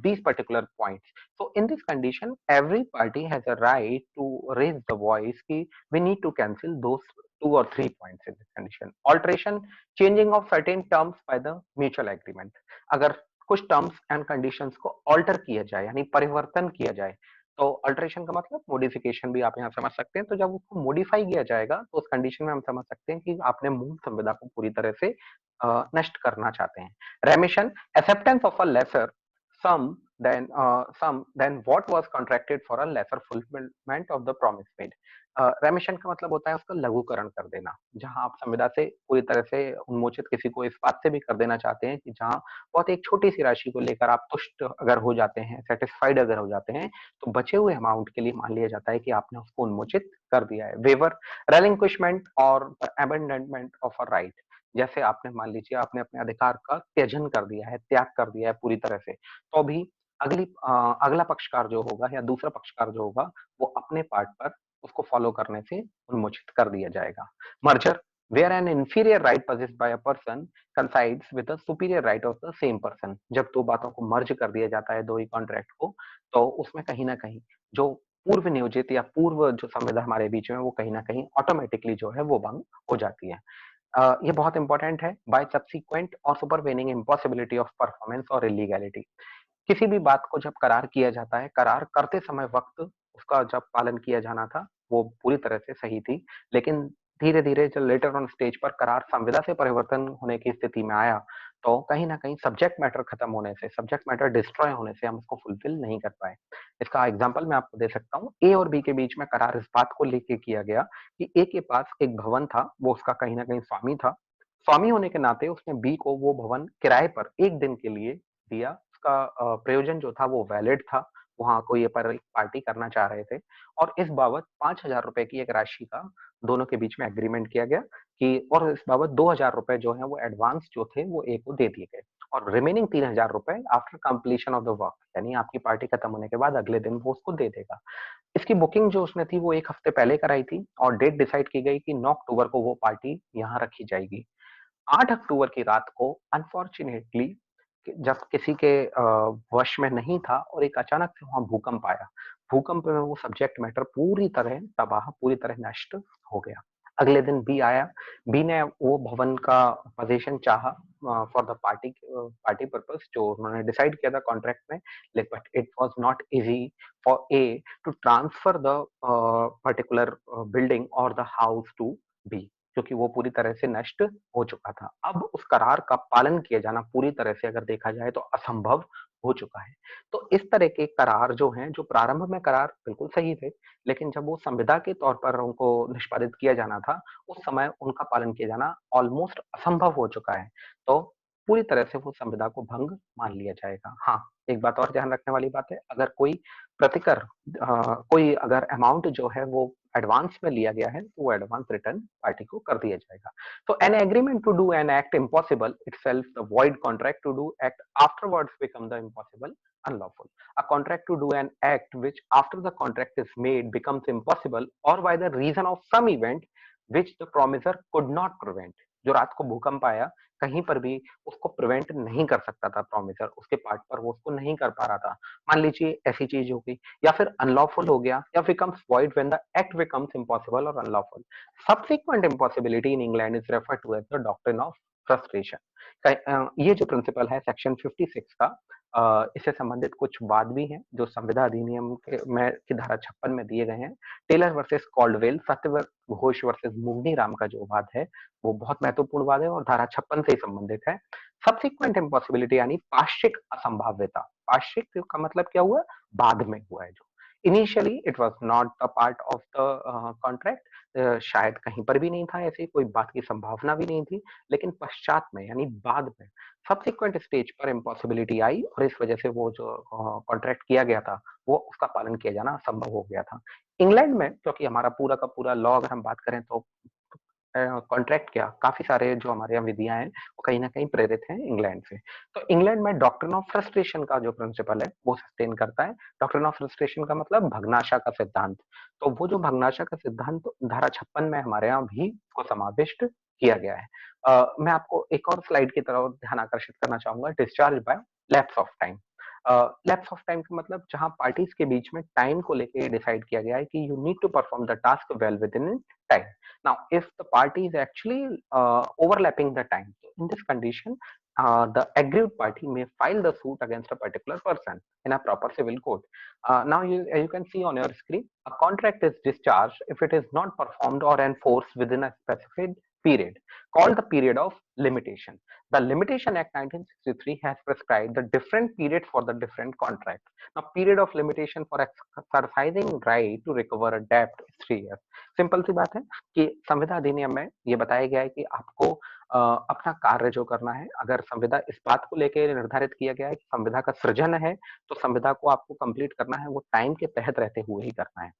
these particular points. So in this condition, every party has a right to raise the voice कि we need to cancel those 2 or 3 points in this condition. Alteration, changing of certain terms by the mutual agreement. अगर कुछ terms and conditions को alter किया जाए, यानी परिवर्तन किया जाए, तो अल्टरेशन का मतलब मॉडिफिकेशन भी आप यहाँ समझ सकते हैं. तो जब उसको मॉडिफाई किया जाएगा तो उस कंडीशन में हम समझ सकते हैं कि आपने मूल संविदा को पूरी तरह से नष्ट करना चाहते हैं. रेमिशन, acceptance of a lesser sum than what was contracted for a lesser fulfillment of the promise made. रेमिशन का मतलब होता है उसका लघुकरण कर देना, जहां आप संविदा से पूरी तरह से उन्मोचित किसी को इस बात से भी कर देना चाहते हैं कि जहां बहुत एक छोटी सी राशि को लेकर आप तुष्ट अगर हो जाते हैं, सेटिस्फाइड अगर हो जाते हैं, तो बचे हुए अमाउंट के लिए मान लिया जाता है कि आपने उसको उन्मोचित कर दिया है. वेवर, रेलिंक्विशमेंट और अबेंडनमेंट ऑफ अ राइट. जैसे आपने मान लीजिए आपने अपने अधिकार का त्यजन कर दिया है, त्याग कर दिया है पूरी तरह से, तो भी अगला पक्षकार जो होगा या दूसरा पक्षकार जो होगा, वो अपने पार्ट पर उसको फॉलो करने से उन्मोचित कर दिया जाएगा. Merger, where an inferior right possessed by a person coincides with the superior right of the same person. जब दो बातों को मर्ज कर दिया जाता है, दो ही कॉन्ट्रैक्ट को, तो उसमें कहीं ना कहीं जो पूर्व नियोजित या पूर्व जो संविदा हमारे बीच में, वो कहीं ना कहीं ऑटोमेटिकली जो है वो भंग हो जाती है. ये बहुत इंपॉर्टेंट है। बाय सब्सिक्वेंट और सुपरवेनिंग इम्पॉसिबिलिटी ऑफ परफॉर्मेंस और इलीगैलिटी। किसी भी बात को जब करार किया जाता है, करार करते समय वक्त उसका जब पालन किया जाना था, वो पूरी तरह से सही थी। लेकिन धीरे-धीरे जब लेटर ऑन स्टेज पर करार संविदा से परिवर्तन होने की स्थिति में आया, तो कहीं न कहीं सब्जेक्ट मैटर खत्म होने से, सब्जेक्ट मैटर डिस्ट्रॉय होने से हम उसको फुलफिल नहीं कर पाए। इसका एग्ज़ाम्पल मैं आपको दे सकता हूँ। ए और बी के बीच में करार इस बात को लेके किया गया कि ए के पास एक भवन था, वो उसका कहीं न कहीं स्वामी था। स्वामी होने के नाते उसने बी को वो भवन किराए पर 1 दिन के लिए दिया। उसका प्रयोजन जो था वो वैलिड था। वहाँ कोई पर एक पार्टी करना चाह रहे थे और इस बाबत ₹5000 की एक राशि का दोनों के बीच में एग्रीमेंट किया गया कि और इस बाबत ₹2000 जो हैं वो एडवांस जो थे वो ए को दे दिए गए और remaining ₹3000 after completion of the work, यानी आपकी पार्टी खत्म होने के बाद अगले दिन वो उसको दे देगा। इसकी बुकिंग जो उसने थी वो 1 हफ्ते पहले कराई थी और डेट डिसाइड की गई कि 9 अक्टूबर को वो पार्टी यहाँ रखी जाएगी। 8 अक्टूबर की रात को अनफॉर्च्यूनेटली जब किसी के वश में नहीं था और एक अचानक से वहाँ भूकंप आया। भूकंप में वो सब्जेक्ट मैटर पूरी तरह तबाह, पूरी तरह नष्ट हो गया। अगले दिन बी आया। बी ने वो भवन का पोज़ीशन चाहा फॉर द पार्टी पर्पज़ जो उन्होंने डिसाइड किया था कॉन्ट्रैक्ट में। But it was not easy for A to transfer the particular building और द हाउस टू बी, क्योंकि वो पूरी तरह से नष्ट हो चुका था। अब उस करार का पालन किया जाना पूरी तरह से अगर देखा जाए तो असंभव हो चुका है। तो इस तरह के करार जो हैं, जो प्रारंभ में करार बिल्कुल सही थे, लेकिन जब वो संविदा के तौर पर उनको निष्पादित किया जाना था, उस समय उनका पालन किया जाना ऑलमोस्ट असंभव हो चुका है। तो पूरी तरह से वो संविदा को भंग मान लिया जाएगा। हाँ, एक बात और ध्यान रखने वाली बात है, अगर कोई प्रतिकर कोई अगर अमाउंट जो है वो एडवांस में लिया गया है, तो वो एडवांस रिटर्न पार्टी को कर दिया जाएगा। So an agreement to do an act impossible itself, the void contract to do act afterwards become the impossible unlawful. A contract to do an act which after the contract is made becomes impossible or by the reason of some event which the promiser could not prevent. जो रात को भूकंप आया, कहीं पर भी उसको prevent नहीं कर सकता था प्रॉमिसर, उसके पार्ट पर वो उसको नहीं कर पा रहा था। मान लीजिए ऐसी चीज हो गई या फिर अनलॉफुल हो गया या becomes void when the act becomes impossible और unlawful. Subsequent impossibility in England is referred to as the doctrine of frustration. ये जो प्रिंसिपल है सेक्शन 56 का, इससे संबंधित कुछ वाद भी हैं जो संविदा अधिनियम के में की धारा 56 में दिए गए हैं। Taylor versus Caldwell, Satyabrata Ghosh versus Mugneeram का जो वाद है वो बहुत महत्वपूर्ण वाद है और धारा 56 से ही संबंधित है। सब्सिक्वेंट इम्पॉसिबिलिटी यानी पार्श्विक असंभाव्यता। पार्श्विक का मतलब क्या हुआ? बाद में हुआ है जो। Initially it was not the part of the contract, शायद कहीं पर भी नहीं था, ऐसी कोई बात की संभावना भी नहीं थी, लेकिन पश्चात में यानी बाद में सब्सिक्वेंट स्टेज पर इम्पॉसिबिलिटी आई और इस वजह से वो जो कॉन्ट्रैक्ट किया गया था वो उसका पालन किया जाना असंभव हो गया था। इंग्लैंड में क्योंकि हमारा पूरा का पूरा लॉ अगर हम बात करें तो कॉन्ट्रैक्ट क्या काफी सारे जो हमारे यहाँ विधियां हैं वो कहीं ना कहीं प्रेरित हैं इंग्लैंड से। तो इंग्लैंड में डॉक्ट्रिन ऑफ फ्रस्ट्रेशन का जो प्रिंसिपल है वो सस्टेन करता है। डॉक्ट्रिन ऑफ फ्रस्ट्रेशन का मतलब भग्नाशा का सिद्धांत। तो वो जो भग्नाशा का सिद्धांत धारा 56 में हमारे यहाँ भी को समाविष्ट किया गया है। मैं आपको एक और स्लाइड की तरफ ध्यान आकर्षित करना चाहूंगा, discharge by lapse of time. Lapse of time का मतलब जहां पार्टीज के बीच में टाइम को लेके डिसाइड किया गया है कि you need to perform the task well within time. Now, if the party is actually overlapping the time, so in this condition, the aggrieved party may file the suit against a particular person in a proper civil court. Now, you can see on your screen, a contract is discharged if it is not performed or enforced within a specified period, called the period of limitation. The Limitation Act 1963 has prescribed the different period for the different contracts. Now, period of limitation for exercising right to recover a debt is 3 years. Simple सी बात है कि संविदा अधिनियम में ये बताया गया है कि आपको अपना कार्य जो करना है, अगर संविदा इस बात को लेके निर्धारित किया गया है कि संविदा का सृजन है, तो संविदा को आपको कंप्लीट करना है, वो टाइम के तहत रहते हुए ही करना है।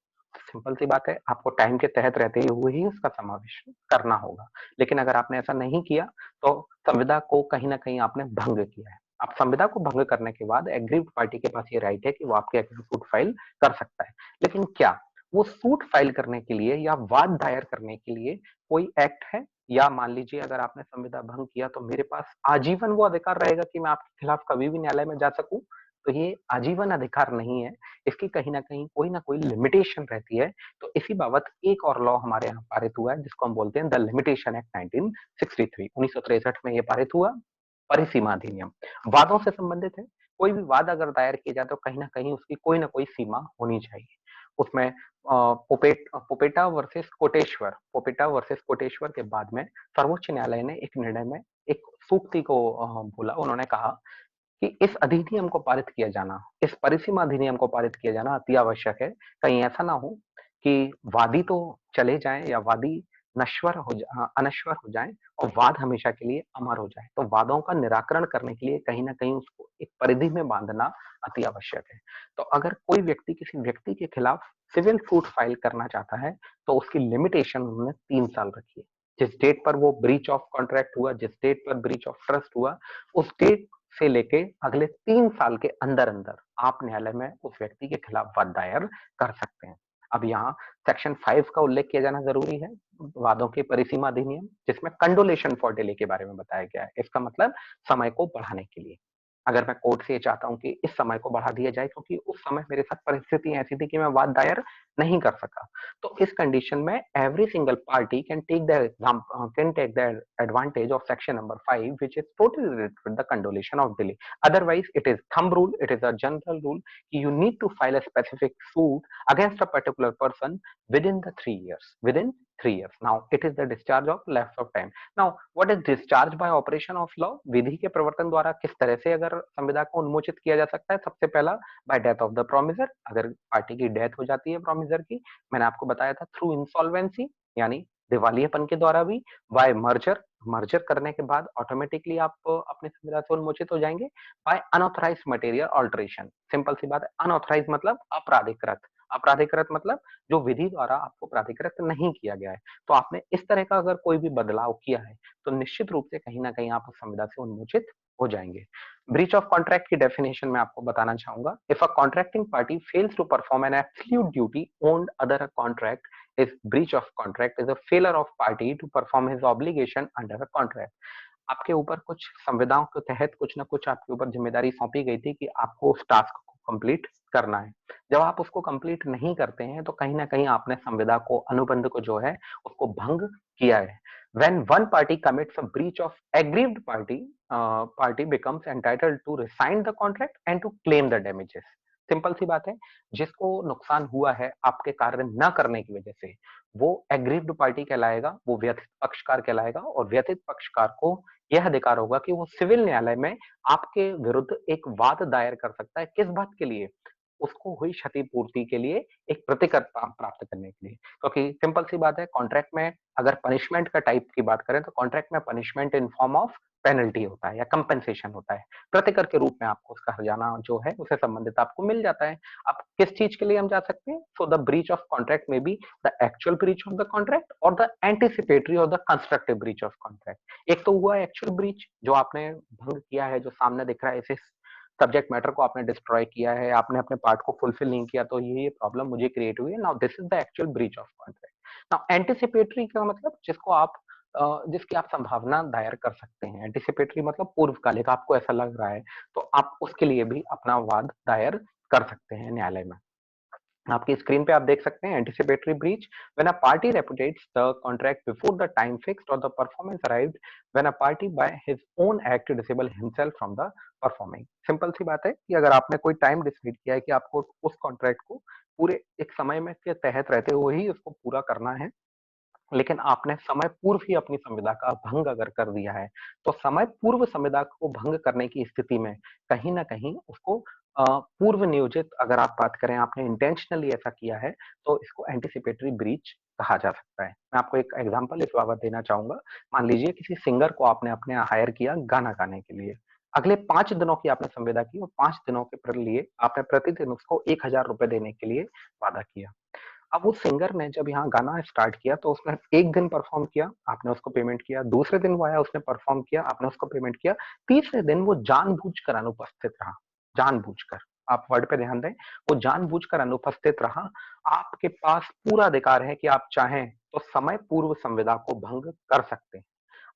सिंपल सी बात है, आपको टाइम के तहत रहते हुए ही उसका समावेश करना होगा। लेकिन अगर आपने ऐसा नहीं किया, तो संविदा को कहीं न कहीं आपने भंग किया है। अब संविदा को भंग करने के बाद एग्रीव्ड पार्टी के पास ये राइट है कि वो आपके अगेंस्ट सूट फाइल कर सकता है। लेकिन क्या वो सूट फाइल करने के लिए या वाद दायर करने के लिए कोई एक्ट है? या मान लीजिए अगर आपने संविदा भंग किया तो मेरे पास आजीवन वो अधिकार रहेगा कि मैं आपके खिलाफ कभी भी न्यायालय में जा सकूँ? तो ये आजीवन अधिकार नहीं है, इसकी कहीं न कोई लिमिटेशन रहती है। तो इसी बाबत एक और लॉ हमारे यहाँ पारित हुआ है जिसको हम बोलते हैं द लिमिटेशन एक्ट 1963 1963 में ये पारित हुआ, परिसीमा अधिनियम। वादों से संबंधित है, कोई भी वाद अगर दायर किया जाए तो कहीं न कहीं उसकी कोई न कोई सीमा होनी चाहिए। उसमें पोपेटा वर्सेस कोटेश्वर के बाद में सर्वोच्च न्यायालय ने एक निर्णय में एक सूक्ति को बोला। उन्होंने कहा कि इस अधिनियम को पारित किया जाना, इस परिसीमा अधिनियम को पारित किया जाना अति आवश्यक है। कहीं ऐसा ना हो कि वादी तो चले जाएँ या वादी अनश्वर हो जाएँ और वाद हमेशा के लिए अमर हो जाए। तो वादों का निराकरण करने के लिए कहीं न कहीं उसको एक परिधि में बाँधना अति आवश्यक है। तो अगर कोई व्यक्ति किसी व्यक्ति के खिलाफ सिविल सूट फाइल करना चाहता है, तो उसकी लिमिटेशन उन्होंने 3 साल रखी है। जिस डेट पर वो ब्रीच ऑफ कॉन्ट्रैक्ट हुआ, जिस डेट पर ब्रीच ऑफ ट्रस्ट हुआ, उस डेट से लेके अगले 3 साल के अंदर-अंदर आप न्यायालय में उस व्यक्ति के खिलाफ वाद दायर कर सकते हैं। अब यहाँ सेक्शन 5 का उल्लेख किया जाना ज़रूरी है, वादों के परिसीमा अधिनियम, जिसमें कंडोलेशन फॉर डिले के बारे में बताया गया है। इसका मतलब समय को बढ़ाने के लिए। अगर मैं कोर्ट से ये चाहता हूँ कि इस समय को बढ़ा दिया जाए क्योंकि उस समय मेरे साथ परिस्थिति ऐसी थी कि मैं वाद दायर नहीं कर सका। तो इस कंडीशन में every single party can take the advantage of section number 5 which is totally related with the condonation of delay. Otherwise it is thumb rule, it is a general rule कि you need to file a specific suit against a particular person within the 3 years. Within 3 years. Now, it is the discharge of lapse of time. Now, what is discharge by operation of law? विधि के प्रवर्तन द्वारा किस तरह से अगर संविदा को उन्मोचित किया जा सकता है? सबसे पहला by death of the promisor, अगर पार्टी की डेथ हो जाती है promisor की, मैंने आपको बताया था through insolvency यानी दिवालियेपन के द्वारा भी, by मर्जर करने के बाद ऑटोमेटिकली आप अपनी संविदा से उन्मोचित हो जाएंगे, by unauthorised material alteration. Simple सी बात है, अनऑथराइज्ड मतलब अपराधिकृत, अपराधिकृत मतलब जो विधि द्वारा आपको प्राधिकृत नहीं किया गया है। तो आपने इस तरह का अगर कोई भी बदलाव किया है, तो निश्चित रूप से कहीं न कहीं आप उस संविदा से उन्मोचित हो जाएँगे। ब्रीच ऑफ कॉन्ट्रैक्ट की डेफिनिशन मैं आपको बताना चाहूँगा। If a contracting party fails to perform an absolute duty owned under a contract, is breach of contract is a failure of party to perform his obligation under a contract. आपके ऊपर कुछ संविदाओं के तहत कुछ न कुछ आपके ऊपर ज़िम्मेदारी सौंपी गई थी कि आपको उस टास्क को कंप्लीट करना है। जब आप उसको कंप्लीट नहीं करते हैं, तो कहीं न कहीं आपने संविदा को, अनुबंध को जो है, उसको भंग किया है। When one party commits a breach of aggrieved party becomes entitled to rescind the contract and to claim the damages. Simple सी बात है, जिसको नुकसान हुआ है आपके कार्य न करने की वजह से, वो एग्रीव्ड पार्टी कहलाएगा, वो व्यथित पक्षकार कहलाएगा और व्यथित पक्षकार को यह अधिकार होगा कि वो सिविल न्यायालय में आपके विरुद्ध एक वाद दायर कर सकता है। किस बात के लिए? उसको हुई क्षतिपूर्ति के लिए एक प्रतिकर प्राप्त करने के लिए। क्योंकि सिंपल सी बात है, कॉन्ट्रैक्ट में अगर पनिशमेंट का टाइप की बात करें तो कॉन्ट्रैक्ट में punishment in form of penalty होता है या कंपेंसेशन होता है। प्रतिकर के रूप में आपको उसका हर्जाना जो है उससे संबंधित आपको मिल जाता है। अब किस चीज़ के लिए हम जा सकते हैं? So the breach of contract में be the actual breach of the contract और द एंटीसिपेटरी और the constructive breach of contract. एक तो हुआ एक्चुअल ब्रीच जो आपने भंग किया है, जो सामने दिख रहा है, इसे सब्जेक्ट मैटर को आपने डिस्ट्रॉय किया है, आपने अपने पार्ट को फुलफिल नहीं किया, तो ये प्रॉब्लम मुझे क्रिएट हुई है। Now this is the actual breach of contract. Now anticipatory का मतलब जिसको आप जिसकी आप संभावना दायर कर सकते हैं। एंटीसिपेटरी मतलब पूर्वकालिक, आपको ऐसा लग रहा है, तो आप उसके लिए भी अपना वाद दायर कर सकते हैं न्यायालय में। आपकी स्क्रीन पे आप देख सकते हैं anticipatory breach when a party repudiates the contract before the time fixed और the performance arrived when a party by his own act disable himself from the performing. Simple सी बात है कि अगर आपने कोई टाइम डिसाइड किया है कि आपको उस कॉन्ट्रैक्ट को पूरे एक समय में के तहत रहते हुए ही उसको पूरा करना है, लेकिन आपने समय पूर्व ही अपनी संविदा का भंग अगर कर दिया है, तो समय पूर्व संविदा को भंग करने की स्थिति में कहीं न कहीं उसको पूर्व नियोजित, अगर आप बात करें आपने इंटेंशनली ऐसा किया है, तो इसको एंटीसिपेटरी ब्रीच कहा जा सकता है। मैं आपको एक एग्ज़ाम्पल इस बाबत देना चाहूँगा। मान लीजिए किसी सिंगर को आपने अपने यहाँ हायर किया गाना गाने के लिए। अगले 5 दिनों की आपने संविदा की और 5 दिनों के लिए आपने प्रतिदिन उसको ₹1000 देने के लिए वादा किया। अब उस सिंगर ने जब यहाँ गाना स्टार्ट किया तो उसने 1 दिन परफ़ॉर्म किया, आपने उसको पेमेंट किया, दूसरे दिन वो आया उसने परफ़ॉर्म किया, आपने उसको पेमेंट किया, तीसरे दिन वो जानबूझकर अनुपस्थित रहा, जानबूझकर। आप वर्ड पे ध्यान दें, वो जानबूझकर अनुपस्थित रहा। आपके पास पूरा अधिकार है कि आप चाहें तो समय पूर्व संविदा को भंग कर सकते हैं।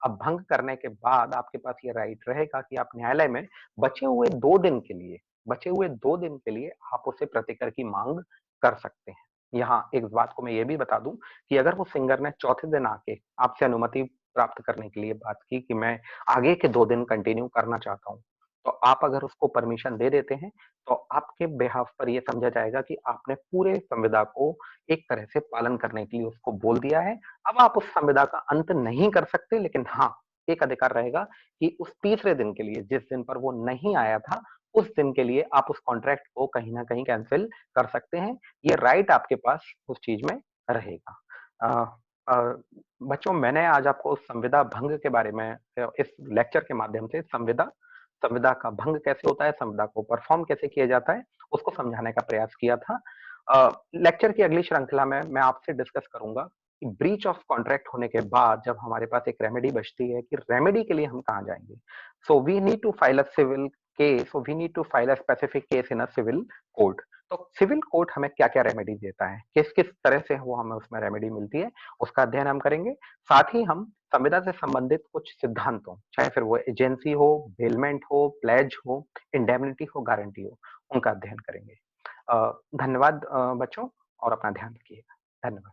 अब भंग करने के बाद आपके पास ये राइट रहेगा कि आप न्यायालय में बचे हुए 2 दिन के लिए बचे हुए 2 दिन के लिए आप उससे प्रतिकर की माँग कर सकते हैं। यहाँ एक बात को मैं ये भी बता दूँ कि अगर वो सिंगर ने चौथे दिन आके आपसे अनुमति प्राप्त करने के लिए बात की कि मैं आगे के 2 दिन कंटिन्यू करना चाहता हूँ, तो आप अगर उसको परमिशन दे देते हैं, तो आपके बिहाफ़ पर ये समझा जाएगा कि आपने पूरे संविदा को एक तरह से पालन करने के लिए उसको बोल दिया है। अब आप उस संविदा का अंत नहीं कर सकते, लेकिन हाँ, एक अधिकार रहेगा कि उस तीसरे दिन के लिए, जिस दिन पर वो नहीं आया था, उस दिन के लिए आप उस कॉन्ट्रैक्ट को कहीं न कहीं कैंसल कर सकते हैं। ये राइट आपके पास उस चीज़ में रहेगा। अ अ, बच्चों, मैंने आज आपको संविदा भंग के बारे में इस लेक्चर के माध्यम से संविदा संविदा का भंग कैसे होता है, संविदा को परफ़ॉर्म कैसे किया जाता है, उसको समझाने का प्रयास किया था। लेक्चर की अगली श्रृंखला में मैं आपसे डिस्कस करूँगा कि ब्रीच ऑफ कॉन्ट्रैक्ट होने के बाद जब हमारे पास एक रेमेडी बचती है कि रेमेडी के लिए हम कहाँ जाएँगे? So we need to file a civil case, so we need to file a specific case in a civil court. तो सिविल कोर्ट हमें क्या-क्या रेमेडी देता है? किस-किस तरह से वो हमें उसमें रेमेडी मिलती है, उसका अध्ययन हम करेंगे। साथ ही हम संविदा से संबंधित कुछ सिद्धांतों, चाहे फिर वो एजेंसी हो, बेलमेंट हो, प्लेज हो, इंडेमनिटी हो, गारंटी हो, उनका अध्ययन करेंगे। धन्यवाद बच्चों, और अपना ध्यान रखिएगा। धन्यवाद।